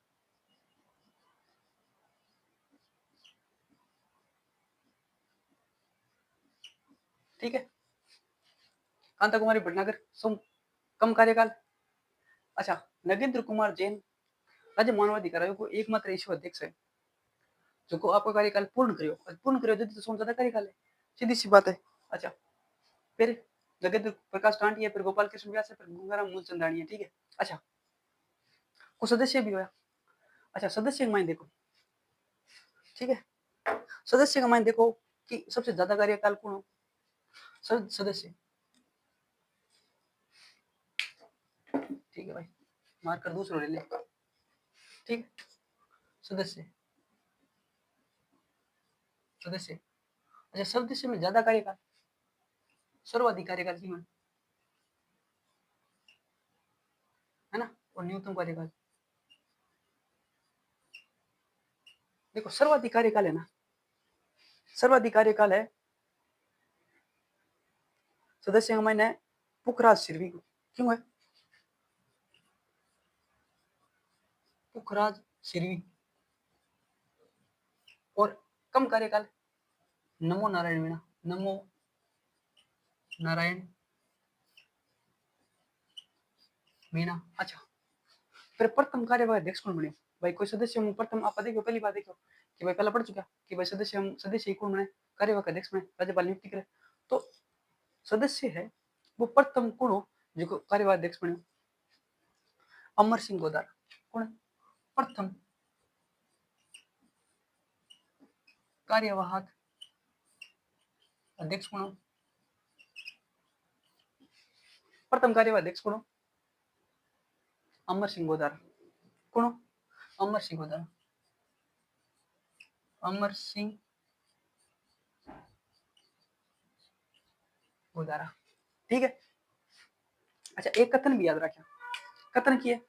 ठीक है, कांता कुमारी भटनागर कम कार्यकाल। अच्छा, नगेंद्र कुमार जैन राज्य मानवाधिकार आयोग को एकमात्र ईश्वर अध्यक्ष है जो को आपका कार्यकाल पूर्ण करो यदि तो ज्यादा कार्यकाल है, सीधी सी बात है। अच्छा, फिर जगत प्रकाश टांडी है, फिर गोपाल कृष्ण व्यास है, फिर गंगाराम मूलचंदानी है। ठीक है, अच्छा, कुछ सदस्य भी हुआ। अच्छा, सदस्य का मान देखो। ठीक है, सदस्य का मान देखो कि सबसे ज्यादा कार्यकाल कौन हो, सदस्य। ठीक है भाई, मार्कर दूसरा ले ले। ठीक, सदस्य, सदस्य। अच्छा, सदस्य में ज्यादा कार्यकाल, सर्वाधिक कार्यकाल की है ना, और न्यूनतम कार्यकाल। देखो सर्वाधिक कार्यकाल है ना, सर्वाधिक कार्यकाल है सदस्य मैंने पुखराज सिरवी को। क्यों है पुखराज सिरवी? और कम कार्यकाल नमो नारायण मीणा, नमो नारायण मीणा। अच्छा, फिर प्रथम कार्यवाही अध्यक्ष कौन बने भाई? कोई सदस्य हम प्रथम आप देखो, पहली बात देखो कि भाई पहला पढ़ चुका कि भाई सदस्य हम सदस्य कौन बने? कार्यवाहक अध्यक्ष बने, राज्यपाल नियुक्ति करे। तो सदस्य है वो प्रथम कौन हो जो कार्यवाहक अध्यक्ष बने? अमर सिंह गोदारा। कौन है प्रथम कार्यवाहक अध्यक्ष? कौन हो प्रथम कार्यवाहक अध्यक्ष? कौन हो? अमर सिंह गोदारा। कौन हो? अमर सिंह गोदारा। अमर सिंह गोदारा, ठीक है। अच्छा, एक कथन भी याद रखना, कथन की है,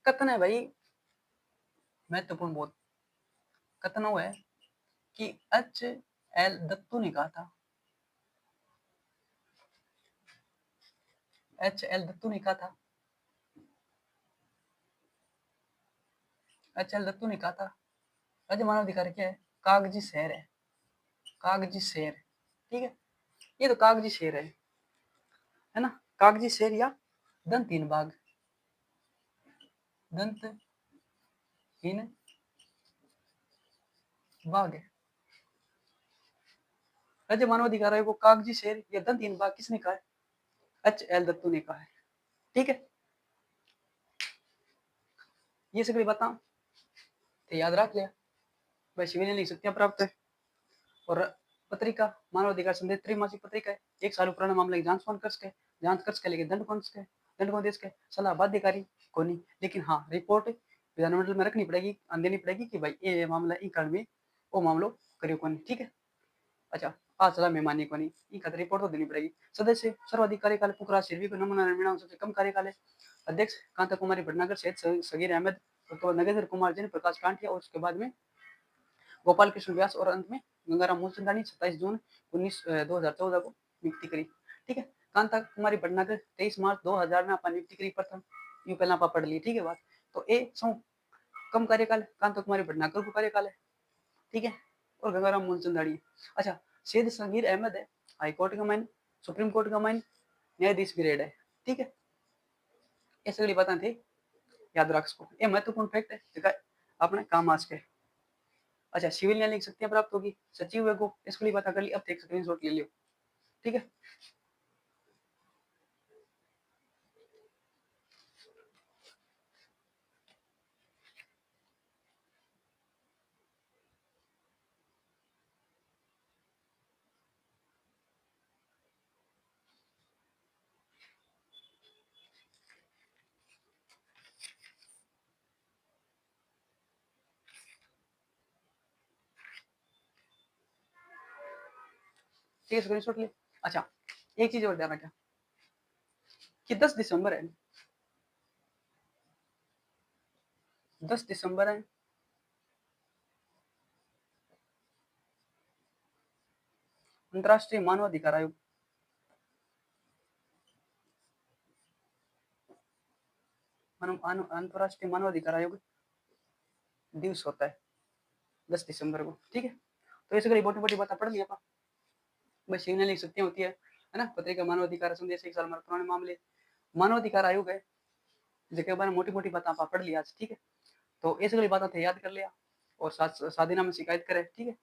कथन है भाई महत्वपूर्ण बहुत। कथन वो है कि एच एल दत्तू ने कहा था, एच एल दत्तू ने कहा था, एच एल दत्तू ने कहा था राज्य मानव अधिकार क्या है? कागजी शहर है, कागजी शहर, ठीक है। ये तो कागजी शहर है ना, कागजी शहर या दंतहीन बाघ, दंतहीन बाघ है। राज्य मानवाधिकार आयोग को कागजी शहर या दंतहीन बाघ किसने कहा है? एच एल दत्तू ने कहा है, ठीक है। ये सगली बातें तो याद रख लिया भाई। सिविल लिख सकते हैं प्राप्त है। और पत्रिका मानवाधिकार संदेश त्रैमासिक पत्रिका है, एक साल पुराना मामले की जांच कौन कर सके? जांच कर सके, लेकिन दंड कौन सके? दंड कौन दे सके? सलाह बाध्यकारी को नहीं, लेकिन हाँ रिपोर्ट विधानमंडल में रखनी पड़ेगी, देनी पड़ेगी कि भाई ये मामला ई कारण में वो मामलो करियो कौन, ठीक है। अच्छा, आज सलाह मेहमानी को नहीं, ई खातिर रिपोर्ट तो देनी पड़ेगी। सदस्य सर्वाधिक कार्यकाल पुखराज सिरवी को, नमूना निर्माण सबसे कम कार्यकाल है। अध्यक्ष कांता कुमारी भटनागर सहित सगीर अहमद, नगेंद्र कुमार जैन, प्रकाश कांटिया, और उसके बाद में गोपाल कृष्ण व्यास, और अंत में गंगाराम मूलचंदानी 27 जून 2014 को नियुक्ति करी, ठीक है। कांता कुमारी भटनागर 23 मार्च 2000 में अपन नियुक्ति करी प्रथम, यू पहला आप पढ़ ली, ठीक है बात। तो ए सौ कम कार्यकाल कांता कुमारी भटनागर को कार्यकाल है, ठीक है, और गंगाराम मूलचंदानी। अच्छा, सैयद सगीर अहमद है हाई कोर्ट का माइन, सुप्रीम कोर्ट का माइन न्यायाधीश ग्रेड है, ठीक है। ये सगली बातें थी, याद रख सको, ये महत्वपूर्ण फैक्ट है जो अपने काम आ सके। अच्छा, सिविल न्याय लिख सकते हैं प्राप्त होगी, सचिव को इसको लिए पता कर ली, अब एक स्क्रीनशॉट ले लियो, ठीक है। ठीक है, स्क्रीनशॉट ले। अच्छा, एक चीज और ध्यान रखना कि 10 दिसंबर है, 10 दिसंबर है अंतर्राष्ट्रीय मानवाधिकार आयोग, अंतर्राष्ट्रीय मानवाधिकार आयोग दिवस होता है 10 दिसंबर को, ठीक है। तो ये सगली मोटी मोटी बातें पढ़ लिया आप, बस सिग्नल लिख सकते होती है ना। पत्रिका मानवाधिकार संदेश, एक साल हमारे पुराने मामले मानवाधिकार आयोग है जिसके बारे में मोटी मोटी बातें आप पढ़ लिया, ठीक है। तो ये सगली बातें थे याद कर लिया, और सादिना में शिकायत करे, ठीक है।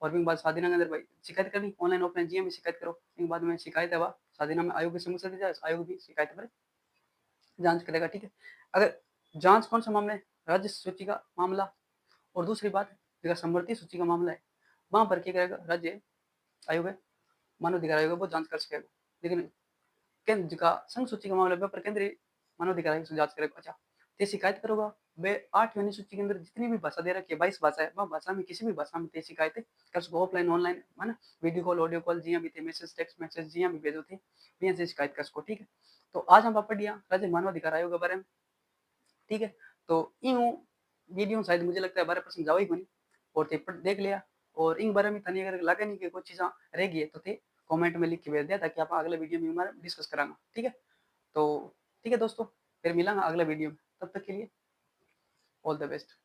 और भी बाद सादिना के अंदर भाई शिकायत करनी, ऑनलाइन ऑफलाइन जीएम में शिकायत करो, एक बाद में शिकायत है वह सादिना में आयोग की समस्या दी जाए, आयोग भी शिकायत पर जांच करेगा, ठीक है। अगर जांच कौन सा मामला है? राज्य सूची का मामला, और दूसरी बात जगह समवर्ती सूची का मामला है, वहां पर क्या करेगा राज्य आयोग है, मानवाधिकार आयोग है, वो जांच कर सकेगा। लेकिन केंद्र का संघ सूची का मामला पर केंद्रीय मानवाधिकार आयोग से जांच करेगा। अच्छा, तो शिकायत करोगा वे 8वीं सूची के अंदर जितनी भी भाषा दे रखी है 22 भाषा है, वह भाषा में किसी भी भाषा में ते शिकायत कर सको, ऑफलाइन ऑनलाइन है ना, वीडियो कॉल ऑडियो कॉल जिया भी थे, मैसेज टेक्स्ट मैसेज जिया भी भेजो थे, बिना से शिकायत कर सको। ठीक है, तो आज हम पढ़िया राज्य मानवाधिकार आयोग के बारे में। ठीक है, तो यूं वीडियो शायद मुझे लगता है 12% जाओ ही बनी और ते देख लिया, और इन बारे में तनी अगर लगे नहीं कि कुछ चीज़ा रह गई है तो थे कमेंट में लिख के भेज दिया ताकि आप अगले वीडियो में हमारा डिस्कस करांगा। ठीक है, तो ठीक है दोस्तों, फिर मिलांगा अगले वीडियो में, तब तक के लिए ऑल द बेस्ट।